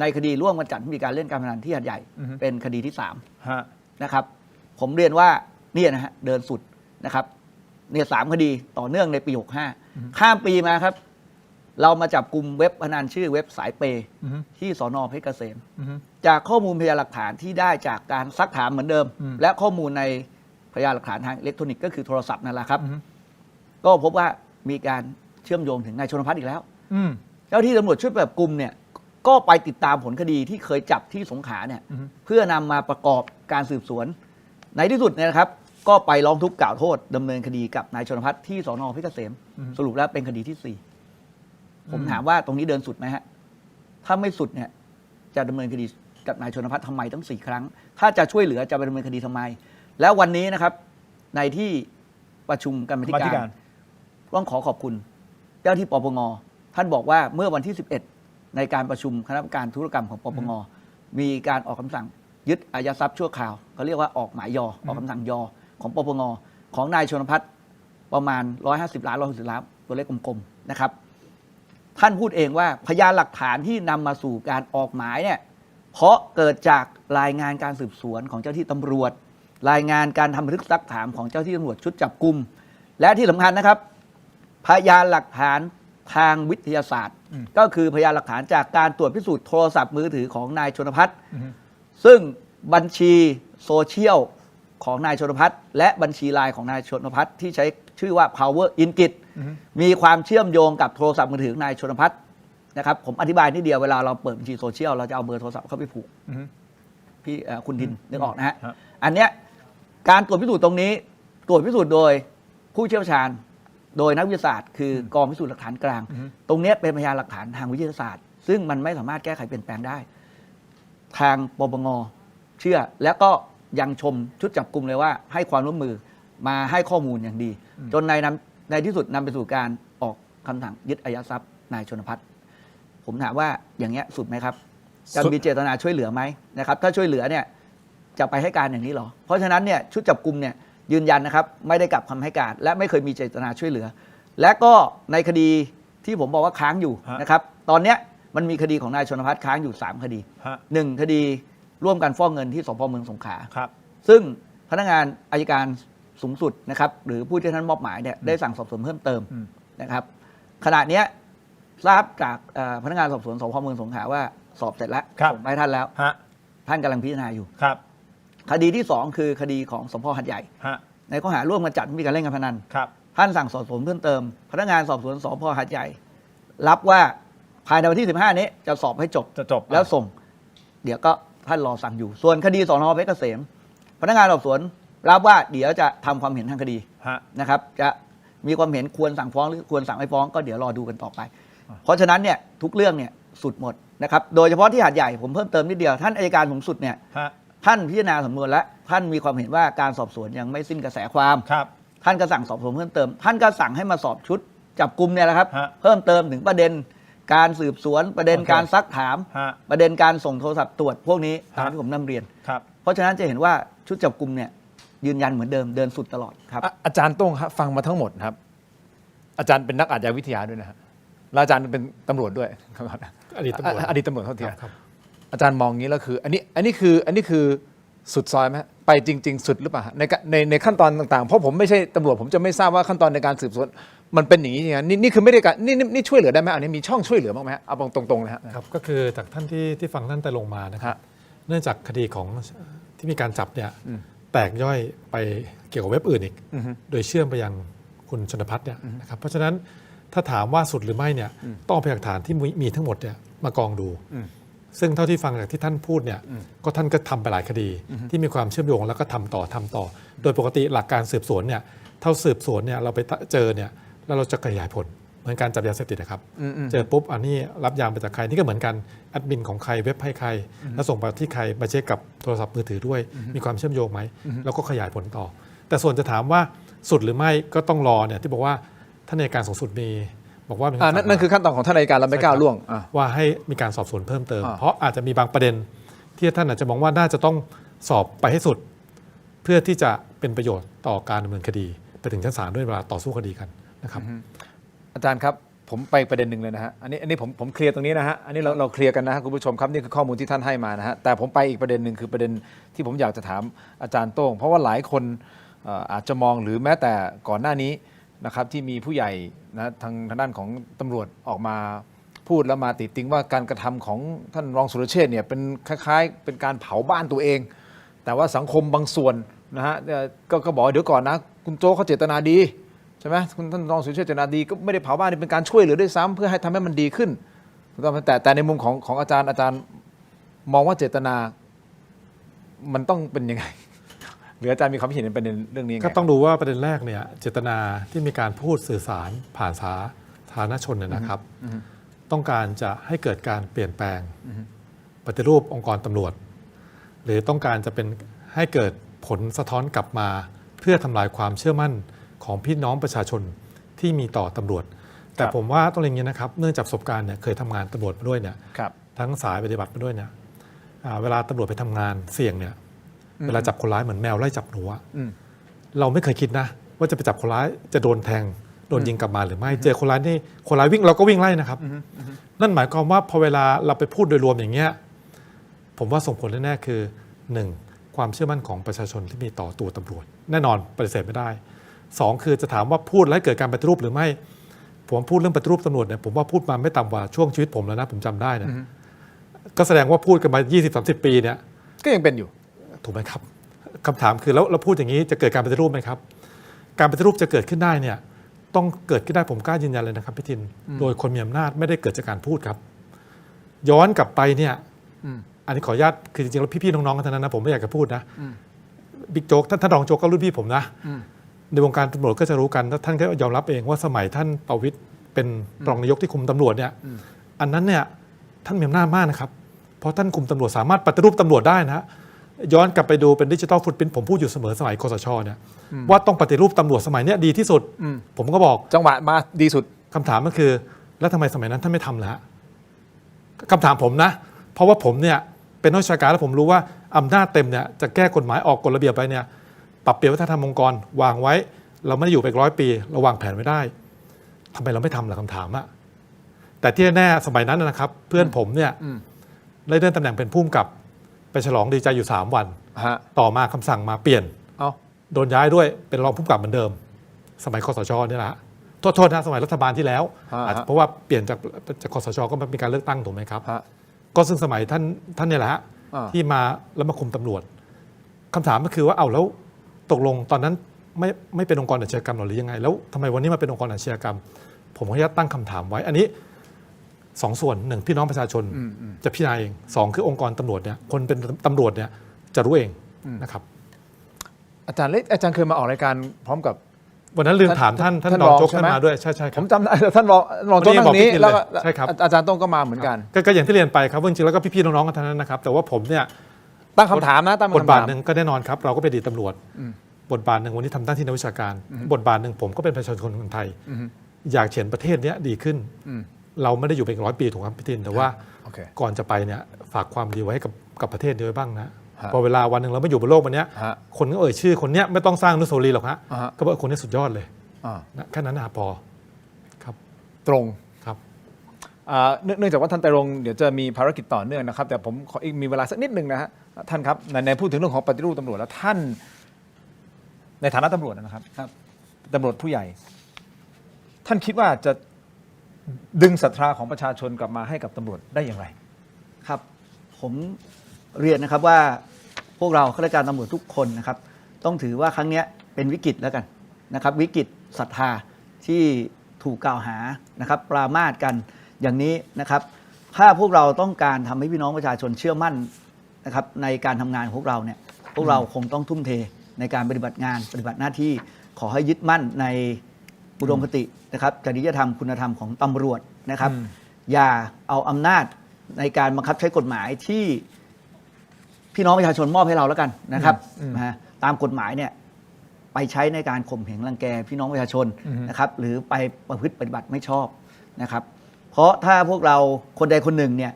ในคดีร่วมกันจัดมีการเล่นการพนันที่หาดใหญ่เป็นคดีที่3นะครับผมเรียนว่านี่นะฮะเดินสุดนะครับเนี่ย3 คดีต่อเนื่องในปี65ข้ามปีมาครับเรามาจับกลุ่มเว็บพนันชื่อเว็บสายเปย์ที่สน.เพชรเกษมจากข้อมูลพยานหลักฐานที่ได้จากการซักถามเหมือนเดิมและข้อมูลในพยานหลักฐานทางอิเล็กทรอนิกส์ก็คือโทรศัพท์นั่นแหละครับก็พบว่ามีการเชื่อมโยงถึงนายชนภัทรอีกแล้วเจ้าที่ตำรวจชุดจับกลุ่มเนี่ยก็ไปติดตามผลคดีที่เคยจับที่สงขลาเนี่ยเพื่อนำมาประกอบการสืบสวนในที่สุดเนี่ยนะครับก็ไปร้องทุกข์กล่าวโทษดำเนินคดีกับนายชนภัทรที่สน.เพชรเกษมสรุปแล้วเป็นคดีที่4ผมถามว่าตรงนี้เดินสุดไหมฮะถ้าไม่สุดเนี่ยจะดำเนินคดี กับนายชนพัฒน์ทำไมตั้ง4 ครั้งถ้าจะช่วยเหลือจะไปดำเนินคดีทำไมแล้ววันนี้นะครับในที่ประชุมกรรมาธิการต้องขอบคุณเจ้าที่ปปงท่านบอกว่าเมื่อวันที่11ในการประชุมคณะกรรมการธุรกรรมของปปงมีการออกคำสั่งยึดอายัดทรัพย์ชั่วคราวเขาเรียกว่าออกหมายยอออกคำสั่งยอของปปงของนายชนพัฒน์ประมาณ150 ล้านตัวเลขกลมๆนะครับท่านพูดเองว่าพยานหลักฐานที่นำมาสู่การออกหมายเนี่ยเพราะเกิดจากรายงานการสืบสวนของเจ้าที่ตำรวจรายงานการทำบันทึกซักถามของเจ้าที่ตำรวจชุดจับกุมและที่สำคัญนะครับพยานหลักฐานทางวิทยาศาสตร์ก็คือพยานหลักฐานจากการตรวจพิสูจน์โทรศัพท์มือถือของนายชนพัฒน์ซึ่งบัญชีโซเชียลของนายชนพัฒน์และบัญชีไลน์ของนายชนพัฒน์ที่ใช้ชื่อว่า Power Ingrid มีความเชื่อมโยงกับโทรศัพท์มือถือนายชนพัฒน์นะครับผมอธิบายนิดเดียวเวลาเราเปิดบัญชีโซเชียลเราจะเอาเบอร์โทรศัพท์เข้าไปผูกพี่คุณทินนึกออกนะฮะอันเนี้ยการตรวจพิสูจน์ตรงนี้ตรวจพิสูจน์โดยผู้เชี่ยวชาญโดยนักวิทยาศาสตร์คือกองพิสูจน์หลักฐานกลางตรงนี้เป็นพยานหลักฐานทางวิทยาศาสตร์ซึ่งมันไม่สามารถแก้ไขเปลี่ยนแปลงได้ทางปปงเชื่อแล้วก็ยังชมชุดจับกุมเลยว่าให้ความร่วมมือมาให้ข้อมูลอย่างดีจนในที่สุดนำไปสู่การออกคำสั่งยึดอายัดทรัพย์นายชนพัฒน์ผมถามว่าอย่างเงี้ยสุดไหมครับจะมีเจตนาช่วยเหลือไหมนะครับถ้าช่วยเหลือเนี่ยจะไปให้การอย่างนี้หรอเพราะฉะนั้นเนี่ยชุดจับกุมเนี่ยยืนยันนะครับไม่ได้กลับคำให้การและไม่เคยมีเจตนาช่วยเหลือและก็ในคดีที่ผมบอกว่าค้างอยู่นะครับตอนเนี้ยมันมีคดีของนายชนพัฒน์ค้างอยู่3 คดี1 คดีร่วมกันฟอกเงินที่สพเมืองสงขลาซึ่งพนักงานอัยการสูงสุดนะครับหรือผู้ที่ท่านมอบหมายเนี่ยได้สั่งสอบสวนเพิ่มเติมนะครับขณะนี้ทราบจากพนักงานสอบสวนสพเมืองสงขลาว่าสอบเสร็จแล้วส่งไปให้ท่านแล้วท่านกำลังพิจารณาอยู่คดีที่2คือคดีของสพหัดใหญ่ในข้อหาร่วมกันจัดมีการเล่นการพนันท่านสั่งสอบสวนเพิ่มเติมพนักงานสอบสวนสพหัดใหญ่รับว่าภายในวันที่15นี้จะสอบให้จบแล้วส่งเดี๋ยวก็ท่านรอสั่งอยู่ส่วนคดีสน.เพชรเกษมพนักงานสอบสวนรับว่าเดี๋ยวจะทำความเห็นทางคดีนะครับจะมีความเห็นควรสั่งฟ้องหรือควรสั่งไม่ฟ้องก็เดี๋ยวรอดูกันต่อไปเพราะฉะนั้นเนี่ยทุกเรื่องเนี่ยสุดหมดนะครับโดยเฉพาะที่หาดใหญ่ผมเพิ่มเติมนิดเดียวท่านอัยการสูงสุดเนี่ยท่านพิจารณาสำนวนและท่านมีความเห็นว่าการสอบสวนยังไม่สิ้นกระแสความท่านก็สั่งสอบสวนเพิ่มเติมท่านก็สั่งให้มาสอบชุดจับกุมเนี่ยแหละครับเพิ่มเติมถึงประเด็นการสืบสวนประเด็นการซักถามประเด็นการส่งโทรศัพท์ตรวจพวกนี้ตามที่ผมนำเรียนเพราะฉะนั้นจะเห็นว่าชุดจับกุมเนี่ยยืนยันเหมือนเดิมเดินสุดตลอดครับอาจารย์โต้งครับฟังมาทั้งหมดครับอาจารย์เป็นนักอาชญาวิทยาด้วยนะฮะแล้วอาจารย์เป็นตำรวจด้วยอดีตตำรวจเท่าที่อาจารย์มองงี้แล้วคืออันนี้คือสุดซอยไหมไปจริงๆสุดหรือเปล่าในขั้นตอนต่างๆเพราะผมไม่ใช่ตำรวจผมจะไม่ทราบว่าขั้นตอนในการสืบสวนมันเป็นอย่างนี้ไงนี่คือไม่ได้การนี่ช่วยเหลือได้ไหมอันนี้มีช่องช่วยเหลือบ้างไหมเอาตรงๆเลยครับก็คือจากท่านที่ฟังท่านแต่ลงมานะครับเนื่องจากคดีของที่มีการจับเนี่ยแตกย่อยไปเกี่ยวกับเว็บอื่นอีกโดยเชื่อมไปยังคุณชนพัฒน์เนี่ยนะครับเพราะฉะนั้นถ้าถามว่าสุดหรือไม่เนี่ยต้องเอาพยานหลักฐานที่มีทั้งหมดเนี่ยมากองดูซึ่งเท่าที่ฟังจากที่ท่านพูดเนี่ยก็ท่านก็ทำไปหลายคดีที่มีความเชื่อมโยงแล้วก็ทำต่อโดยปกติหลักการสืบสวนเนี่ยเท่าสืบสวนเนี่ยเราไปเจอเนี่ยแล้วเราจะขยายผลเหมือนการจับยาเสพติดนะครับเจอปุ๊บอันนี้รับยามาจากใครนี่ก็เหมือนกันแอดมินของใครเว็บให้ใครแล้วส่งไปที่ใครมาเช็คกับโทรศัพท์มือถือด้วยมีความเชื่อมโยงไหมแล้วก็ขยายผลต่อแต่ส่วนจะถามว่าสุดหรือไม่ก็ต้องรอเนี่ยที่บอกว่าท่านอัยการสูงสุดมีบอกว่านั่นคือขั้นตอนของท่านอัยการเราไม่กล้าล่วงว่าให้มีการสอบสวนเพิ่มเติมเพราะอาจจะมีบางประเด็นที่ท่านอาจจะมองว่าน่าจะต้องสอบไปให้สุดเพื่อที่จะเป็นประโยชน์ต่อการดำเนินคดีไปถึงชั้นศาลด้วยเวลาต่อสู้คดีกันนะครับอาจารย์ครับผมไปประเด็นหนึ่งเลยนะฮะอันนี้ผมเคลียร์ตรงนี้นะฮะอันนี้เราเคลียร์กันนะฮะคุณผู้ชมครับนี่คือข้อมูลที่ท่านให้มานะฮะแต่ผมไปอีกประเด็นหนึ่งคือประเด็นที่ผมอยากจะถามอาจารย์โต้งเพราะว่าหลายคนอาจจะมองหรือแม้แต่ก่อนหน้านี้นะครับที่มีผู้ใหญ่นะทางด้านของตำรวจออกมาพูดแล้วมาติดติงว่าการกระทำของท่านรองสุรเชษฐ์เนี่ยเป็นคล้ายๆเป็นการเผาบ้านตัวเองแต่ว่าสังคมบางส่วนนะฮะก็บอกเดี๋ยวก่อนนะคุณโจ้เขาเจตนาดีใช่ไหมคุณท่านรองสุรเชษฐ์เจตนาดีก็ไม่ได้เผาบ้านนี่เป็นการช่วยเหลือด้วยซ้ำเพื่อให้ทำให้มันดีขึ้นแต่ในมุมของอาจารย์มองว่าเจตนามันต้องเป็นยังไงหรืออาจารย์มีความเห็นในประเด็นเรื่องนี้ก็ต้องดูว่าประเด็นแรกเนี่ยเจตนาที่มีการพูดสื่อสารผ่านสาธารณชนเนี่ยนะครับต้องการจะให้เกิดการเปลี่ยนแปลง ปฏิรูปองค์กรตำรวจ หรือต้องการจะเป็นให้เกิดผลสะท้อนกลับมาเพื่อทำลายความเชื่อมั่นของพี่น้องประชาชนที่มีต่อตำรวจ แต่ผมว่าต้องอย่างนี้นะครับเนื่องจากประสบการณ์เนี่ยเคยทำงานตำรวจมาด้วยเนี่ยทั้งสายปฏิบัติมาด้วยเนี่ยเวลาตำรวจไปทำงานเสี่ยงเนี่ยเวลาจับคนร้ายเหมือนแมวไล่จับหนูเราไม่เคยคิดนะว่าจะไปจับคนร้ายจะโดนแทงโดนยิงกลับมาหรือไม่เจอคนร้ายนี่คนร้ายวิ่งเราก็วิ่งไล่นะครับนั่นหมายความว่าพอเวลาเราไปพูดโดยรวมอย่างเงี้ยผมว่าส่งผลแน่ๆคือ 1. ความเชื่อมั่นของประชาชนที่มีต่อตัวตำรวจแน่นอนปฏิเสธไม่ได้ 2. คือจะถามว่าพูดแล้วเกิดการปฏิรูปหรือไม่ผมพูดเรื่องปฏิรูปตำรวจเนี่ยผมว่าพูดมาไม่ต่ำกว่าช่วงชีวิตผมแล้วนะผมจำได้นะก็แสดงว่าพูดกันมา 20-30 ปีเนี่ยก็ยังเป็นอยู่ถูกไหมครับคำถามคือแล้วเราพูดอย่างนี้จะเกิดการปฏิรูปไหมครับการปฏิรูปจะเกิดขึ้นได้เนี่ยต้องเกิดขึ้นได้ผมกล้ายืนยันเลยนะครับพี่ทินโดยคนมีอำนาจไม่ได้เกิดจากการพูดครับย้อนกลับไปเนี่ยอันนี้ขออนุญาตคือจริงๆแล้วพี่ๆน้องๆกันทั้งนั้นนะผมไม่อยากจะพูดนะบิ๊กโจ๊กท่านรองโจ๊กก็รุ่นพี่ผมนะในวงการตำรวจก็จะรู้กันท่านก็ยอมรับเองว่าสมัยท่านประวิตรเป็นรองนายกที่คุมตำรวจเนี่ยอันนั้นเนี่ยท่านมีอำนาจมากนะครับเพราะท่านคุมตำรวจสามารถปฏิรูปตำรวจได้นะย้อนกลับไปดูเป็นดิจิทัลฟุตพริ้นท์ผมพูดอยู่เสมอสมัยคสชเนี่ยว่าต้องปฏิรูปตำรวจสมัยนี้ดีที่สุดผมก็บอกจังหวะมาดีสุดคำถามก็คือแล้วทำไมสมัยนั้นท่านไม่ทำล่ะคำถามผมนะเพราะว่าผมเนี่ยเป็นนักวิชาการแล้วผมรู้ว่าอำนาจเต็มเนี่ยจะแก้กฎหมายออกกฎระเบียบไปเนี่ยปรับเปลี่ยนวัฒนธรรมองค์กรวางไว้เราไม่ได้อยู่ไป100 ปีเราวางแผนไว้ได้ทำไมเราไม่ทำล่ะคำถามอะแต่ที่แน่สมัยนั้นนะครับเพื่อนผมเนี่ยได้เลื่อนตำแหน่งเป็นผู้กำกับไปฉลองดีใจอยู่3 วันต่อมาคำสั่งมาเปลี่ยนโดนย้ายด้วยเป็นรองผู้กำกับเหมือนเดิมสมัยคสชนี่แหละโทษนะสมัยรัฐบาลที่แล้วเพราะว่าเปลี่ยนจากคสชก็มีการเลือกตั้งถูกไหมครับก็ซึ่งสมัยท่านเนี่ยแหละที่มาแล้วมาคุมตำรวจคำถามก็คือว่าเอาแล้วตกลงตอนนั้นไม่เป็นองค์กรอาชญากรรมหรือยังไงแล้วทำไมวันนี้มาเป็นองค์กรอาชญากรรมผมก็จะตั้งคำถามไว้อันนี้2 ส่วน 1พี่น้องประชาชนจะพิจารณาเอง2คือองค์กรตำรวจเนี่ยคนเป็นตำรวจเนี่ยจะรู้เองนะครับอาจารย์เคยมาออกรายการพร้อมกับวันนั้นลืมถามท่านรองโจ๊กท่านมาด้วยใช่ครับผมจำได้ท่านรองโจ๊กนั่งนี้แล้วใช่ครับอาจารย์ต้องก็มาเหมือนกันก็อย่างที่เรียนไปครับจริงๆแล้วก็พี่ๆน้องๆกันทั้งนั้นนะครับแต่ว่าผมเนี่ยตั้งคำถามนะตั้งบทบาทหนึ่งก็แน่นอนครับเราก็เป็นอดีตตำรวจบทบาทหนึ่งวันนี้ทำหน้าที่นักวิชาการบทบาทหนึ่งผมก็เป็นประชาชนคนไทยอยากเห็นประเทศนี้ดีขึ้นเราไม่ได้อยู่เป็น100 ปีถูกครับพี่ทินแต่ว่าก่อนจะไปเนี่ยฝากความดีไว้ให้กับประเทศนี้ไว้บ้างนะพอเวลาวันหนึ่งเราไม่อยู่บนโลกวันนี้คนก็ชื่อคนนี้ไม่ต้องสร้างอนุสาวรีย์หรอกฮะก็บอกคนนี้สุดยอดเลยแค่นั้นนะพอครับตรงครับเนื่องจากว่าท่านไตรรงค์เดี๋ยวจะมีภารกิจต่อเนื่องนะครับแต่ผมขออีกมีเวลาสักนิดนึงนะฮะท่านครับในพูดถึงเรื่องของปฏิรูปตำรวจแล้วท่านในฐานะตำรวจนะครับตำรวจผู้ใหญ่ท่านคิดว่าจะดึงศรัทธาของประชาชนกลับมาให้กับตำรวจได้อย่างไรครับผมเรียนนะครับว่าพวกเราข้าราชการตำรวจทุกคนนะครับต้องถือว่าครั้งนี้เป็นวิกฤตแล้วกันนะครับวิกฤตศรัทธาที่ถูกกล่าวหานะครับปรามาสกันอย่างนี้นะครับถ้าพวกเราต้องการทำให้พี่น้องประชาชนเชื่อมั่นนะครับในการทำงานของพวกเราเนี่ยพวกเราคงต้องทุ่มเทในการปฏิบัติงานปฏิบัติหน้าที่ขอให้ยึดมั่นในอุดมคตินะครับจริยธรรมคุณธรรมของตำรวจนะครับอย่าเอาอำนาจในการบังคับใช้กฎหมายที่พี่น้องประชาชนมอบให้เราแล้วกันนะครับตามกฎหมายเนี่ยไปใช้ในการข่มเหงรังแกพี่น้องประชาชนนะครับหรือไปประพฤติปฏิบัติไม่ชอบนะครับเพราะถ้าพวกเราคนใดคนหนึ่งเนี่ย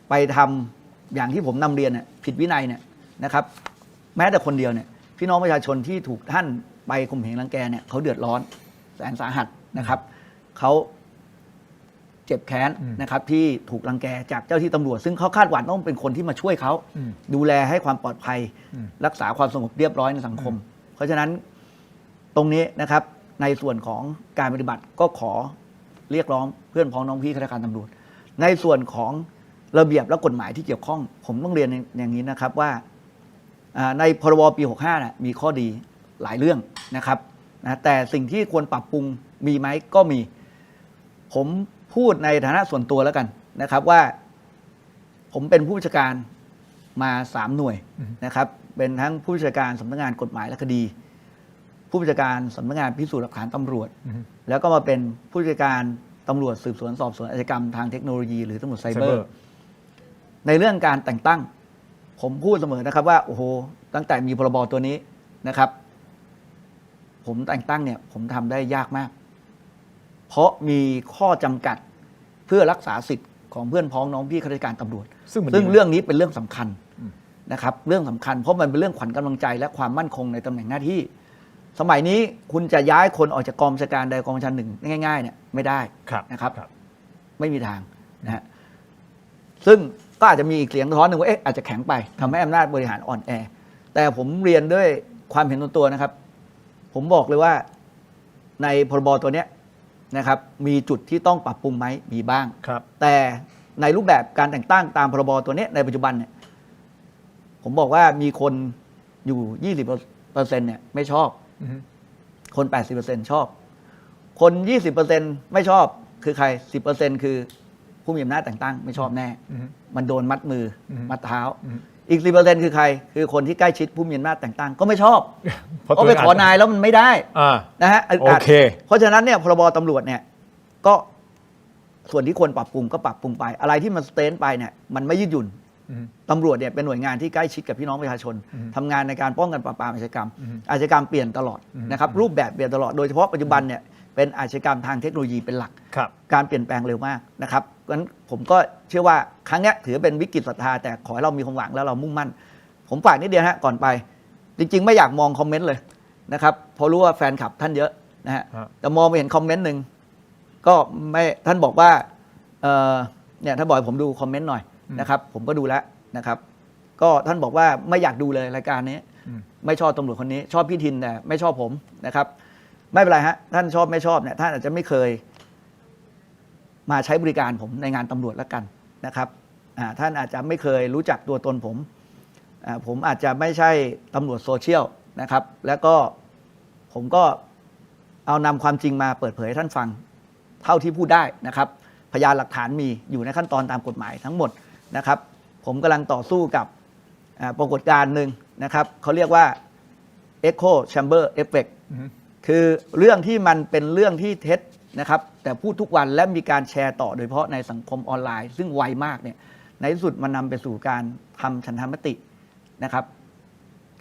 ไปทำอย่างที่ผมนำเรียนเนี่ยผิดวินัยเนี่ยนะครับแม้แต่คนเดียวเนี่ยพี่น้องประชาชนที่ถูกท่านไปข่มเหงรังแกเนี่ยเขาเดือดร้อนแสนสาหัสนะครับเขาเจ็บแค้นนะครับที่ถูกรังแกจากเจ้าที่ตำรวจซึ่งเขาคาดหวังต้องเป็นคนที่มาช่วยเขาดูแลให้ความปลอดภัยรักษาความสงบเรียบร้อยในสังคมเพราะฉะนั้นตรงนี้นะครับในส่วนของการปฏิบัติก็ขอเรียกร้องเพื่อนพ้องน้องพี่ข้าราชการตำรวจในส่วนของระเบียบและกฎหมายที่เกี่ยวข้องผมต้องเรียนอย่างนี้นะครับว่าในพรบปี65นะมีข้อดีหลายเรื่องนะครับแต่สิ่งที่ควรปรับปรุงมีไหมก็มีผมพูดในฐานะส่วนตัวแล้วกันนะครับว่าผมเป็นผู้บัญชาการมา3 หน่วยนะครับเป็นทั้งผู้บัญชาการสำนักงานกฎหมายและคดีผู้บัญชาการสำนักงานพิสูจน์หลักฐานตำรวจแล้วก็มาเป็นผู้บัญชาการตำรวจสืบสวนสอบสวนอาชญากรรมทางเทคโนโลยีหรือตำรวจไซเบอร์ ในเรื่องการแต่งตั้งผมพูดเสมอนะครับว่าโอ้โหตั้งแต่มีพรบตัวนี้นะครับ ผมแต่งตั้งเนี่ยผมทำได้ยากมาก เพราะมีข้อจำกัดเพื่อรักษาสิทธิ์ของเพื่อนพ้องน้องพี่ข้าราชการตำรวจซึ่งเรื่องนี้เป็นเรื่องสำคัญนะครับเรื่องสำคัญเพราะมันเป็นเรื่องขวัญกำลังใจและความมั่นคงในตำแหน่งหน้าที่ สมัยนี้คุณจะย้ายคนออกจากกองบัญชาการใดกองบัญชาการหนึ่งง่ายๆเนี่ยไม่ได้นะครับไม่มีทางนะฮะซึ่งก็อาจจะมีอีกเสียงสะท้อนหนึ่งว่าอาจจะแข็งไปทำให้อำนาจบริหารอ่อนแอแต่ผมเรียนด้วยความเห็นส่วนตัวนะครับผมบอกเลยว่าในพรบตัวเนี้ยนะครับมีจุดที่ต้องปรับปรุงไหมมีบ้างแต่ในรูปแบบการแต่งตั้งตามพรบตัวเนี้ยในปัจจุบันเนี่ยผมบอกว่ามีคนอยู่ 20% เนี่ยไม่ชอบคน 80% ชอบคน 20% ไม่ชอบคือใคร 10% คือผู้มีอำนาจแต่งตั้งไม่ชอบแน่มันโดนมัดมือมัดเท้าอีก 10% คือใครคือคนที่ใกล้ชิดผู้มีอำนาจแต่งตั้งก็ไม่ชอบเพราะไปขอนายแล้วมันไม่ได้นะฮะโอเคเพราะฉะนั้นเนี่ยพรบตำรวจเนี่ยก็ส่วนที่ควรปรับปรุงก็ปรับปรุงไปอะไรที่มันสเตนไปเนี่ยมันไม่ยืดหยุ่นตำรวจเนี่ยเป็นหน่วยงานที่ใกล้ชิดกับพี่น้องประชาชนทำงานในการป้องกันปราบปรามอาชญากรรมอาชญากรรมเปลี่ยนตลอดนะครับรูปแบบเปลี่ยนตลอดโดยเฉพาะปัจจุบันเนี่ยเป็นอาชญากรรมทางเทคโนโลยีเป็นหลักการเปลี่ยนแปลงเร็วมากนะครับงั้นผมก็เชื่อว่าครั้งนี้ถือเป็นวิกฤตศรัทธาแต่ขอให้เรามีความหวังแล้วเรามุ่งมั่นผมฝากนิดเดียวฮะก่อนไปจริงๆไม่อยากมองคอมเมนต์เลยนะครับเพราะรู้ว่าแฟนคลับท่านเยอะนะฮะแต่มองไปเห็นคอมเมนต์หนึ่งก็ไม่ท่านบอกว่าเนี่ยท่านบอกผมดูคอมเมนต์หน่อยนะครับผมก็ดูแล้วนะครับก็ท่านบอกว่าไม่อยากดูเลยรายการนี้ไม่ชอบตำรวจคนนี้ชอบพี่ทินแต่ไม่ชอบผมนะครับไม่เป็นไรฮะท่านชอบไม่ชอบเนี่ยท่านอาจจะไม่เคยมาใช้บริการผมในงานตำรวจแล้วกันนะครับท่านอาจจะไม่เคยรู้จักตัวตนผมอาจจะไม่ใช่ตำรวจโซเชียลนะครับแล้วก็ผมก็เอานำความจริงมาเปิดเผยให้ท่านฟังเท่าที่พูดได้นะครับพยานหลักฐานมีอยู่ในขั้นตอนตามกฎหมายทั้งหมดนะครับผมกำลังต่อสู้กับปรากฏการณ์หนึ่งนะครับเขาเรียกว่า Echo Chamber Effect คือเรื่องที่มันเป็นเรื่องที่เท็จนะครับแต่พูดทุกวันและมีการแชร์ต่อโดยเฉพาะในสังคมออนไลน์ซึ่งไวมากเนี่ยในที่สุดมันนำไปสู่การทำฉันทามตินะครับ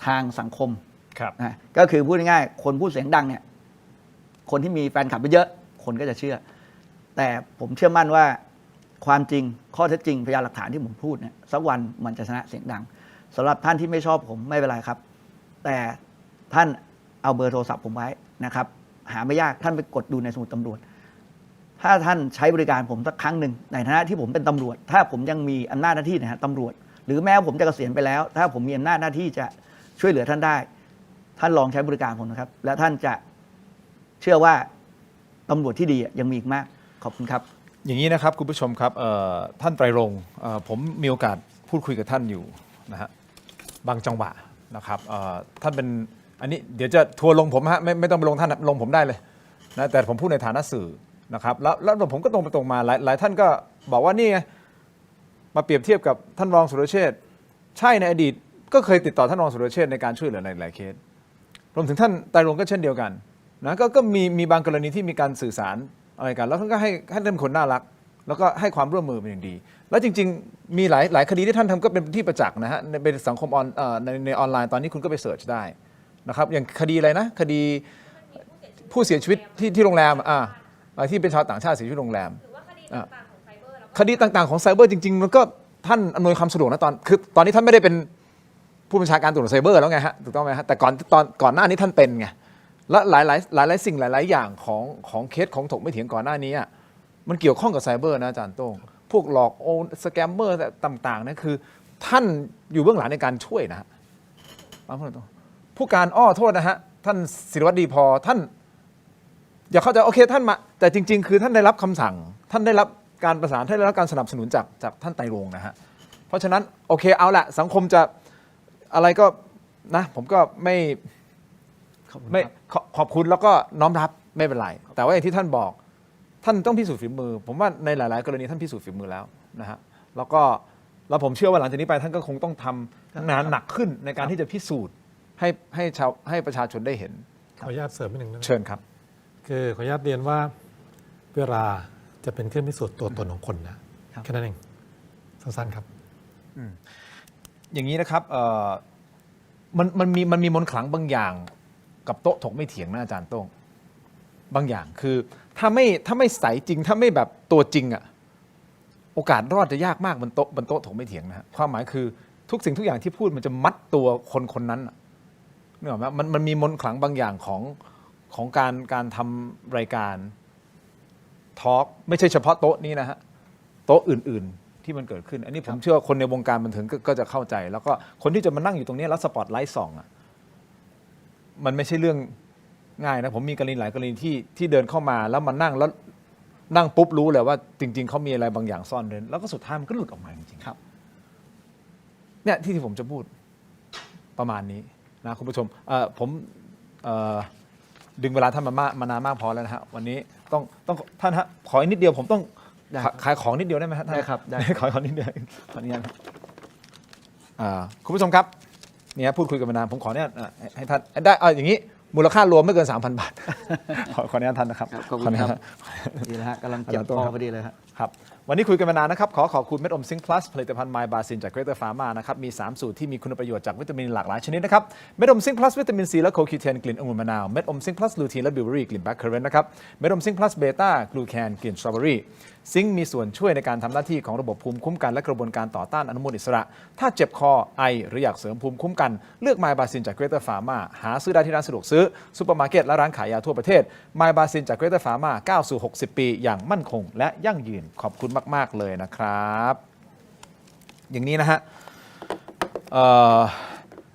ทางสังคมนะก็คือพูดง่ายๆคนพูดเสียงดังเนี่ยคนที่มีแฟนคลับเยอะคนก็จะเชื่อแต่ผมเชื่อมั่นว่าความจริงข้อเท็จจริงพยานหลักฐานที่ผมพูดเนี่ยสักวันมันจะชนะเสียงดังสำหรับท่านที่ไม่ชอบผมไม่เป็นไรครับแต่ท่านเอาเบอร์โทรศัพท์ผมไว้นะครับหาไม่ยากท่านไปกดดูในสมุดตำรวจถ้าท่านใช้บริการผมสักครั้งหนึ่งในฐานะที่ผมเป็นตำรวจถ้าผมยังมีอำนาจหน้าที่นะฮะตำรวจหรือแม้ว่าผมจะเกษียณไปแล้วถ้าผมมีอำนาจหน้าที่จะช่วยเหลือท่านได้ท่านลองใช้บริการผมนะครับและท่านจะเชื่อว่าตำรวจที่ดียังมีอีกมากขอบคุณครับอย่างนี้นะครับคุณผู้ชมครับท่านไตรรงค์ผมมีโอกาสพูดคุยกับท่านอยู่นะฮะบางจังหวะนะครับท่านเป็นอันนี้เดี๋ยวจะทัวร์ลงผมฮะไม่ต้องไปลงท่านลงผมได้เลยนะแต่ผมพูดในฐานะสื่อนะครับแล้วผมก็ตรงไปตรงมาหลายท่านก็บอกว่านี่ไงมาเปรียบเทียบกับท่านรองสุรเชษฐ์ใช่ในอดีตก็เคยติดต่อท่านรองสุรเชษฐ์ในการช่วยเหลือในหลายเคสรวมถึงท่านไตรรงค์ก็เช่นเดียวกันนะก็มีบางกรณีที่มีการสื่อสารอะไรกันแล้วท่านก็ให้ท่านเป็นคนน่ารักแล้วก็ให้ความร่วมมือเป็นอย่างดีแล้วจริงๆมีหลายคดีที่ท่านทำก็เป็นที่ประจักษ์นะฮะในสังคมในออนไลน์ตอนนี้คุณก็ไปเสิร์ชได้นะครับอย่างคดีอะไรนะคดีผู้เสียชีวิตที่โรงแรมที่เป็นชาวต่างชาติเสียชีวิตโรงแรมคดีต่างๆของไซเบอร์จริงๆมันก็ท่านอำนวยความสะดวกนะคือตอนนี้ท่านไม่ได้เป็นผู้บัญชาการตำรวจไซเบอร์แล้วไงฮะถูกต้องไหมฮะแต่ก่อนหน้านี้ท่านเป็นไงและหลายสิ่งหลายอย่างของเคสของถกไม่เถียงก่อนหน้านี้มันเกี่ยวข้องกับไซเบอร์นะอาจารย์โต้งพวกหลอกโอนสแกมเมอร์ต่างๆนั่นคือท่านอยู่เบื้องหลังในการช่วยนะฮะผู้การโทษนะฮะท่านศิริวัตรดีพอท่านอย่าเข้าใจโอเคท่านมาแต่จริงๆคือท่านได้รับคำสั่งท่านได้รับการประสานท่านได้รับการสนับสนุนจากท่านไตรรงค์นะฮะเพราะฉะนั้นโอเคเอาละสังคมจะอะไรก็นะผมก็ไม่ขอบคุณแล้วก็น้อมรับไม่เป็นไรแต่ว่าอย่างที่ท่านบอกท่านต้องพิสูจน์ฝีมือผมว่าในหลายๆกรณีท่านพิสูจน์ฝีมือแล้วนะฮะแล้วผมเชื่อว่าหลังจากนี้ไปท่านก็คงต้องทำงานหนักขึ้นในการที่จะพิสูจน์ให้ประชาชนได้เห็นขออนุญาตเสริมนิดนึงนะเชิญครับคือขออนุญาตเรียนว่าเวลาจะเป็นเครื่องพิสูจน์ตัวตนของคนนะแค่นั้นเองสั้นๆครับ อย่างนี้นะครับมันมีมนต์ขลังบางอย่างกับโต๊ะถกไม่เถียงนะอาจารย์โต้งบางอย่างคือถ้าไม่ใสจริงถ้าไม่แบบตัวจริงอะโอกาสรอดจะยากมากบนโต๊ะถกไม่เถียงนะฮะความหมายคือทุกสิ่งทุกอย่างที่พูดมันจะมัดตัวคนนั้นนึกออกไหมมันมีมนต์ขลังบางอย่างของการทำรายการทอล์กไม่ใช่เฉพาะโต๊ะนี้นะฮะโต๊ะอื่นๆที่มันเกิดขึ้นอันนี้ผมเชื่อคนในวงการบันเทิงก็จะเข้าใจแล้วก็คนที่จะมานั่งอยู่ตรงนี้แล้วสปอตไลท์ส่องอ่ะมันไม่ใช่เรื่องง่ายนะผมมีกรณีหลายกรณีที่เดินเข้ามาแล้วมานั่งแล้วนั่งปุ๊บรู้เลยว่าจริงๆเขามีอะไรบางอย่างซ่อนเร้นแล้วก็สุดท้ายมันก็หลุดออกมาจริงๆครับเนี่ยที่ผมจะพูดประมาณนี้นะคุณผู้ชมผมดึงเวลาท่านมานานมากพอแล้วนะฮะวันนี้ต้องท่านฮะขออีกนิดเดียวผมต้องขายของนิดเดียวได้ไหมฮะได้ครับได้ขอนิดเดียวขออนุญาตคุณผู้ชมครับเนี่ยพูดคุยกันมานานผมขอเนี่ยให้ท่านได้อย่างนี้มูลค่ารวมไม่เกิน 3,000 บาทขออนุญาตท่านนะครับขอบคุณครับดีแล้วฮะกำลังเจ็บคอพอดีเลยครับวันนี้คุยกันมานานนะครับขอบคุณเม็ดอมซิงค์พลัสผลิตภัณฑ์ไมบาซินจากเกรเตอร์ฟาร์มานะครับมี3สูตรที่มีคุณประโยชน์จากวิตามินหลากหลายชนิดนะครับเม็ดอมซิงค์พลัสวิตามินซีและโคคิวเทนกลิ่นองุ่นมะนาวเม็ดอมซิงค์พลัสลูทีนและบิวเบอรี่กลิ่นแบล็คเคอร์เรนต์นะครับเม็ดอมซิงค์พลัสเบต้ากลูแคนกลิ่นสตรอเบอรี่ซิงค์มีส่วนช่วยในการทำหน้าที่ของระบบภูมิคุ้มกันและกระบวนการต่อต้านอนุมูลอิสระถ้าเจ็บคอไอหรืออยากเสริมภูมิคุ้มกันเลือกไมบาซินจากเกรเตอร์ฟาร์มาหาซื้อได้ที่ร้านสะดวกซื้อซุปเปอร์มาร์เก็ตและร้านขายยาทั่วประเทศไมบาซินจากเกรเตอร์ฟาร์มาก้าวสู่60 ปีอย่างมั่นคงและยั่งยืนขอบคุณมากๆเลยนะครับอย่างนี้นะฮะ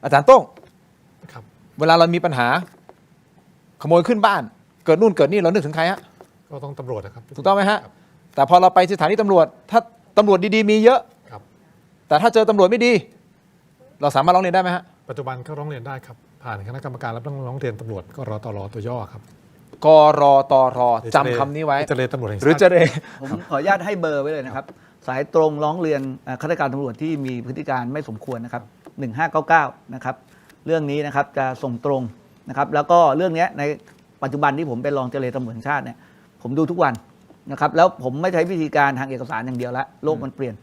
อาจารย์โต้งเวลาเรามีปัญหาขโมยขึ้นบ้านเกิดนู่นเกิดนี่เรานึกถึงใครฮะก็ต้องตำรวจนะครับถูกต้องไหมฮะแต่พอเราไปสถานีตำรวจถ้าตำรวจดีๆมีเยอะแต่ถ้าเจอตำรวจไม่ดีเราสามารถร้องเรียนได้ไหมฮะปัจจุบันก็ร้องเรียนได้ครับผ่านคณะกรรมการรับร้องเรียนตำรวจก็รตรตัวย่อครับกรตรจำคำนี้ไว้เจรตำรวจหรือเจรผมขออนุญาตให้เบอร์ไว้เลยนะครับสายตรงร้องเรียนข้าราชการตำรวจที่มีพฤติการไม่สมควรนะครับ1599นะครับเรื่องนี้นะครับจะส่งตรงนะครับแล้วก็เรื่องนี้ในปัจจุบันที่ผมเป็นรองเจรตำรวจแห่งชาติเนี่ยผมดูทุกวันนะครับแล้วผมไม่ใช้วิธีการทางเอกสารอย่างเดียวละโลกมันเปลี่ยน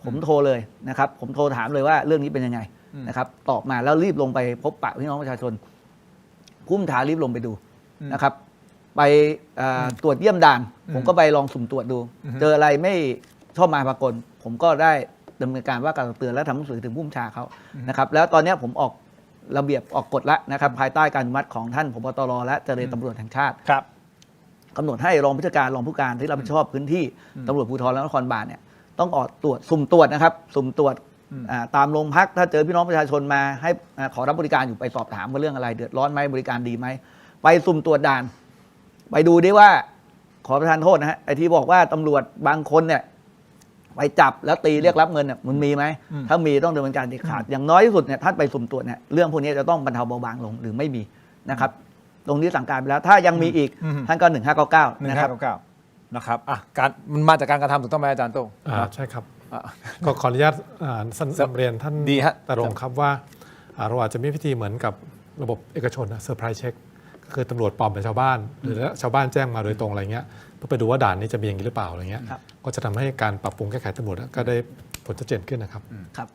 ผมโทรเลยนะครับผมโทรถามเลยว่าเรื่องนี้เป็นยังไงนะครับตอบมาแล้วรีบลงไปพบปะพี่น้องประชาชนคุ้มทารีบลงไปดูนะครับไปตรวจเยี่ยมด่านผมก็ไปลองสุ่มตรวจดูเจออะไรไม่ชอบมาพากลผมก็ได้ดำเนินการว่าการเตือนและทำหนังสือถึงผู้บัญชาเขานะครับแล้วตอนนี้ผมออกระเบียบออกกฎแล้วนะครับภายใต้การอนุมัติของท่านผบ.ตร.และเจรตำรวจแห่งชาติกำหนดให้รองผู้จัดการรองผู้การที่รับผิดชอบพื้นที่ตำรวจภูธรและนครบาลเนี่ยต้องออกตรวจสุ่มตรวจนะครับสุ่มตรวจตามโรงพักถ้าเจอพี่น้องประชาชนมาให้ขอรับบริการอยู่ไปสอบถามว่าเรื่องอะไรเดือดร้อนไหมบริการดีไหมไปสุ่มตรวจด่านไปดูดิว่าขอประทานโทษนะฮะไอ้ที่บอกว่าตำรวจบางคนเนี่ยไปจับแล้วตีเรียกรับเงินเนี่ยมันมีไหมถ้ามีต้องดำเนินการเด็ดขาดอย่างน้อยที่สุดเนี่ยท่านไปสุ่มตรวจเนี่ยเรื่องพวกนี้จะต้องบรรเทาเบาบางลงหรือไม่มีนะครับตรงนี้สั่งการไปแล้วถ้ายังมีอีกท่านก็1599นะครับนะครับการมันมาจากการกระทำถูกต้องไหมอาจารย์โต้งใช่ครับก็ขออนุญาตนำเรียนท่านตรงครับว่าเราอาจจะมีพิธีเหมือนกับระบบเอกชนเซอร์ไพรส์เช็คก็คือตำรวจปลอมเป็นชาวบ้านหรือชาวบ้านแจ้งมาโดยตรงอะไรเงี้ยเพื่อไปดูว่าด่านนี้จะมีอย่างนี้หรือเปล่าอะไรเงี้ยก็จะทำให้การปรับปรุงแก้ไขตำรวจก็ได้ผลชัดเจนขึ้นนะครับ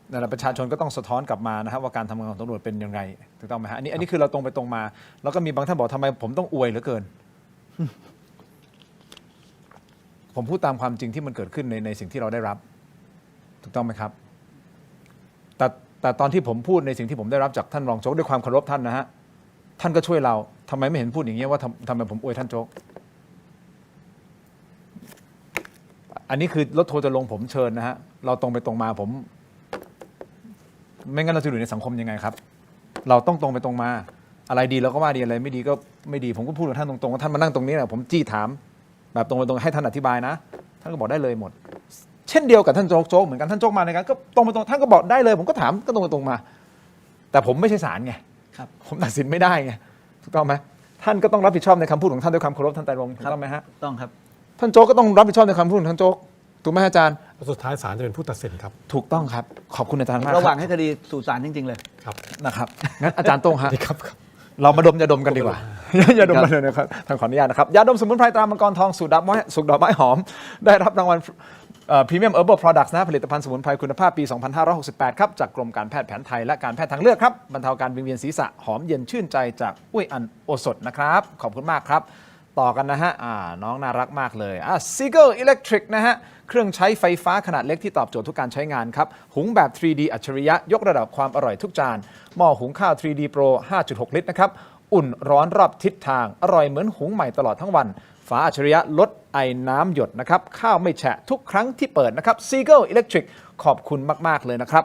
แต่ประชาชนก็ต้องสะท้อนกลับมานะครับว่าการทำงานของตำรวจเป็นยังไงถูกต้องไหมฮะอันนี้คือเราตรงไปตรงมาแล้วก็มีบางท่านบอกทำไมผมต้องอวยเหลือเกิน ผมพูดตามความจริงที่มันเกิดขึ้นในสิ่งที่เราได้รับถูกต้องไหมครับแต่ตอนที่ผมพูดในสิ่งที่ผมได้รับจากท่านรองโจ๊กด้วยความเคารพท่านนะฮะท่านก็ช่วยเราทำไมไม่เห็นพูดอย่างนี้ว่าทำไมผมอวยท่านโจ๊กอันนี้คือรถทัวร์จะลงผมเชิญนะฮะเราตรงไปตรงมาผมไม่งั้นเราจะอยู่ในสังคมยังไงครับเราต้องตรงไปตรงมาอะไรดีเราก็ว่าดีอะไรไม่ดีก็ไม่ดีผมก็พูดกับท่านตรงๆว่าท่านมานั่งตรงนี้นะผมจี้ถามแบบตรงไปตรงให้ท่านอธิบายนะท่านก็บอกได้เลยหมดเช่นเดียวกับท่านโจ๊กเหมือนกันท่านโจ๊กมาในการก็ตรงไปตรงท่านก็บอกได้เลยผมก็ถามก็ตรงไปตรงมาแต่ผมไม่ใช่ศาลไงผมตัดสินไม่ได้ไงถูกต้องไหมท่านก็ต้องรับผิดชอบในคำพูดของท่านด้วยความเคารพท่านไตรรงค์ถูกต้องไหมฮะต้องครับท่านโจ๊กก็ต้องรับผิดชอบในคำพูดของท่านโจ๊กถูกไหมอาจารย์สุดท้ายศาลจะเป็นผู้ตัดสินครับถูกต้องครับขอบคุณอาจารย์มากระหว่างให้คดีสู่ศาลจริงๆเลยครับนะครับงั้นอาจารย์โต้งฮะเรามาดมยาดมกันดีกว่า ยาดมกันเลยนะครับทางขออนุญาตนะครับยาดมสมุนไพรตรามังกรทองสูตรดอกไม้หอมได้รับรางวัล Premium Herbal Products นะผลิตภัณฑ์สมุนไพรคุณภาพปี 2568 ครับจากกรมการแพทย์แผนไทยและการแพทย์ทางเลือกครับบรรเทาการวิงเวียนศีรษะหอมเย็นชื่นใจจากอุ้ยอันโอสถนะครับขอบคุณมากครับต่อกันนะฮะน้องน่ารักมากเลยSeagull Electric นะฮะเครื่องใช้ไฟฟ้าขนาดเล็กที่ตอบโจทย์ทุกการใช้งานครับหุงแบบ 3D อัจฉริยะยกระดับความอร่อยทุกจานหม้อหุงข้าว 3D Pro 5.6 ลิตรนะครับอุ่นร้อนรอบทิศทางอร่อยเหมือนหุงใหม่ตลอดทั้งวันฝาอัจฉริยะลดไอน้ำหยดนะครับข้าวไม่แฉะทุกครั้งที่เปิดนะครับ Seagull Electric ขอบคุณมากๆเลยนะครับ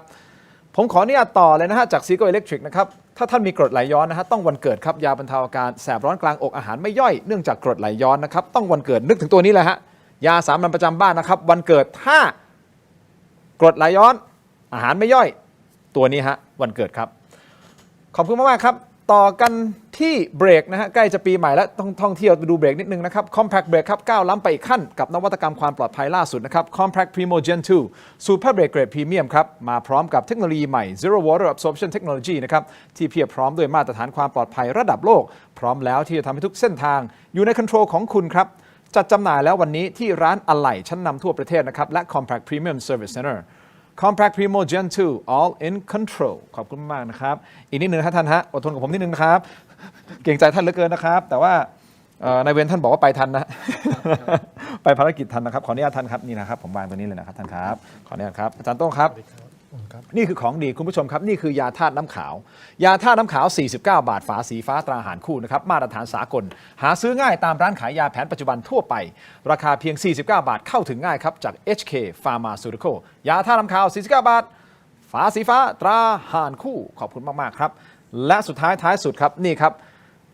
ผมขออนุญาตต่อเลยนะฮะจาก Seagull Electric นะครับถ้าท่านมีกรดไหลย้อนนะฮะต้องวันเกิดครับยาบรรเทาอาการแสบร้อนกลางอกอาหารไม่ย่อยเนื่องจากกรดไหลย้อนนะครับต้องวันเกิดนึกถึงตัวนี้เลยฮะยาสามัญประจำบ้านนะครับวันเกิดถ้ากรดไหลย้อนอาหารไม่ย่อยตัวนี้ฮะวันเกิดครับขอบคุณมากๆครับต่อกันที่เบรกนะฮะใกล้จะปีใหม่แล้วต้องท่องเที่ยวไปดูเบรกนิดนึงนะครับ Compact Brake ครับก้าวล้ำไปอีกขั้นกับนวัตกรรมความปลอดภัยล่าสุดนะครับ Compact Primo Gen 2 Super Brake Grade Premium ครับมาพร้อมกับเทคโนโลยีใหม่ Zero Water Absorption Technology นะครับที่เพียบพร้อมด้วยมาตรฐานความปลอดภัยระดับโลกพร้อมแล้วที่จะทำให้ทุกเส้นทางอยู่ในคอนโทรลของคุณครับจัดจำหน่ายแล้ววันนี้ที่ร้านอะไหล่ชั้นนำทั่วประเทศนะครับและ Compact Premium Service Center Compact Primo Gen 2 All in Control ขอบคุณมากนะครับอีกนิดนึงนะท่านฮะอดทนกับผมนิดนึงนะครับเก่งใจท่านเหลือเกินนะครับแต่ว่านายเวรท่านบอกว่าไปทันนะ ไปภารกิจทันนะครับขออนุญาตท่านครับนี่นะครับผมวางตัวนี้เลยนะครับท่านครับขออนุญาตครับอาจารย์โต้งครับนี่คือของดีคุณผู้ชมครับนี่คือยาธาตุน้ำขาวยาธาตุน้ำขาว49 บาทฝาสีฟ้าตราหารคู่นะครับมาตรฐานสากลหาซื้อง่ายตามร้านขายยาแผนปัจจุบันทั่วไปราคาเพียง49 บาทเข้าถึงง่ายครับจาก HK Pharmaceutical ยาธาตุน้ำขาว49 บาทฝาสีฟ้าตราหารคู่ขอบคุณมากๆครับและสุดท้ายสุดครับนี่ครับ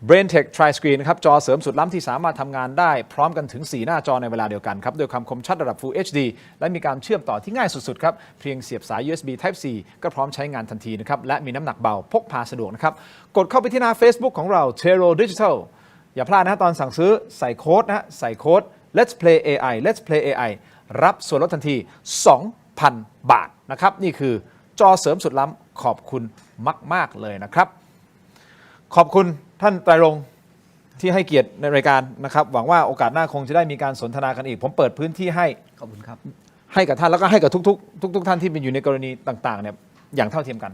BrainTech Tri-Screen ครับจอเสริมสุดล้ำที่สามารถทำงานได้พร้อมกันถึง4หน้าจอในเวลาเดียวกันครับด้วยความคมชัดระดับ Full HD และมีการเชื่อมต่อที่ง่ายสุดๆครับเพียงเสียบสาย USB Type C ก็พร้อมใช้งานทันทีนะครับและมีน้ำหนักเบาพกพาสะดวกนะครับกดเข้าไปที่หน้า Facebook ของเรา Tero Digital อย่าพลาดนะตอนสั่งซื้อใส่โค้ดนะใส่โค้ด Let's Play AI Let's Play AI รับส่วนลดทันที 2,000 บาทนะครับนี่คือจอเสริมสุดล้ำขอบคุณมากๆเลยนะครับขอบคุณท่านไตรรงค์ที่ให้เกียรติในรายการนะครับหวังว่าโอกาสหน้าคงจะได้มีการสนทนากันอีกผมเปิดพื้นที่ให้ขอบคุณครับให้กับท่านแล้วก็ให้กับทุกท่านที่เป็นอยู่ในกรณีต่างๆเนี่ยอย่างเท่าเทียมกัน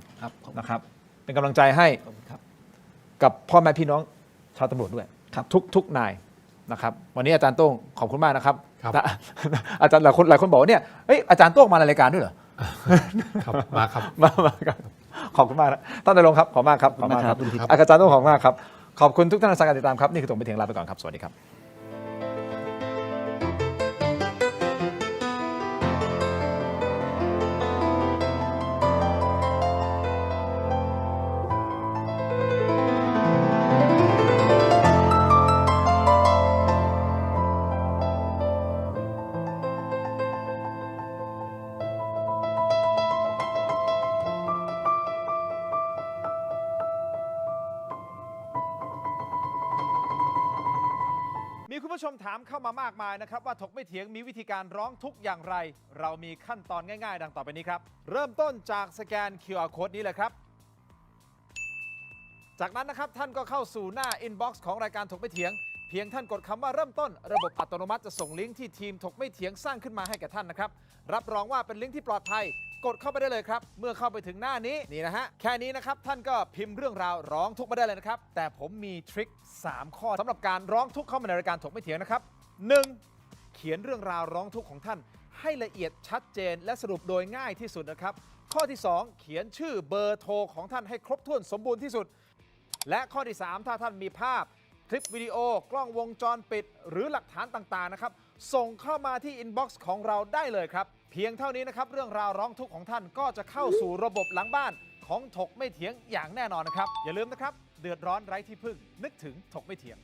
นะครับเป็นกำลังใจให้กับพ่อแม่พี่น้องชาวตำรวจด้วยทุกนายนะครับวันนี้อาจารย์โต้งขอบคุณมากนะครับอาจารย์หลายคนบอกว่าเนี่ยอาจารย์โต้งมาในรายการด้วยเหรอครับมาครับมาครับขอบคุณมากนะท่านไตรรงค์ครับขอบมากครับขอบมากครับอาจารย์โต้งขอบมากครับขอบคุณทุกท่านที่ติดตามครับนี่คือตรงไปเถียงลาไปก่อนครับสวัสดีครับมีคุณผู้ชมถามเข้ามามากมายนะครับว่าถกไม่เถียงมีวิธีการร้องทุกข์อย่างไรเรามีขั้นตอนง่ายๆดังต่อไปนี้ครับเริ่มต้นจากสแกน QR Code นี้เลยครับจากนั้นนะครับท่านก็เข้าสู่หน้า Inbox ของรายการถกไม่เถียงเพียงท่านกดคำว่าเริ่มต้นระบบอัตโนมัติจะส่งลิงก์ที่ทีมถกไม่เถียงสร้างขึ้นมาให้แก่ท่านนะครับรับรองว่าเป็นลิงก์ที่ปลอดภัยกดเข้าไปได้เลยครับเมื่อเข้าไปถึงหน้านี้นี่นะฮะแค่นี้นะครับท่านก็พิมพ์เรื่องราวร้องทุกข์มาได้เลยนะครับแต่ผมมีทริค3 ข้อสำหรับการร้องทุกข์เข้ามาในรายการถกไม่เถียงนะครับ 1. เขียนเรื่องราวร้องทุกข์ของท่านให้ละเอียดชัดเจนและสรุปโดยง่ายที่สุดนะครับข้อที่ 2 เขียนชื่อเบอร์โทรของท่านให้ครบถ้วนสมบูรณ์ที่สุดและข้อที่ 3 ถ้าท่านมีภาพคลิปวิดีโอกล้องวงจรปิดหรือหลักฐานต่างๆนะครับส่งเข้ามาที่อินบ็อกซ์ของเราได้เลยครับเพียงเท่านี้นะครับเรื่องราวร้องทุกข์ของท่านก็จะเข้าสู่ระบบหลังบ้านของถกไม่เถียงอย่างแน่นอนนะครับอย่าลืมนะครับเดือดร้อนไร้ที่พึ่งนึกถึงถกไม่เถียง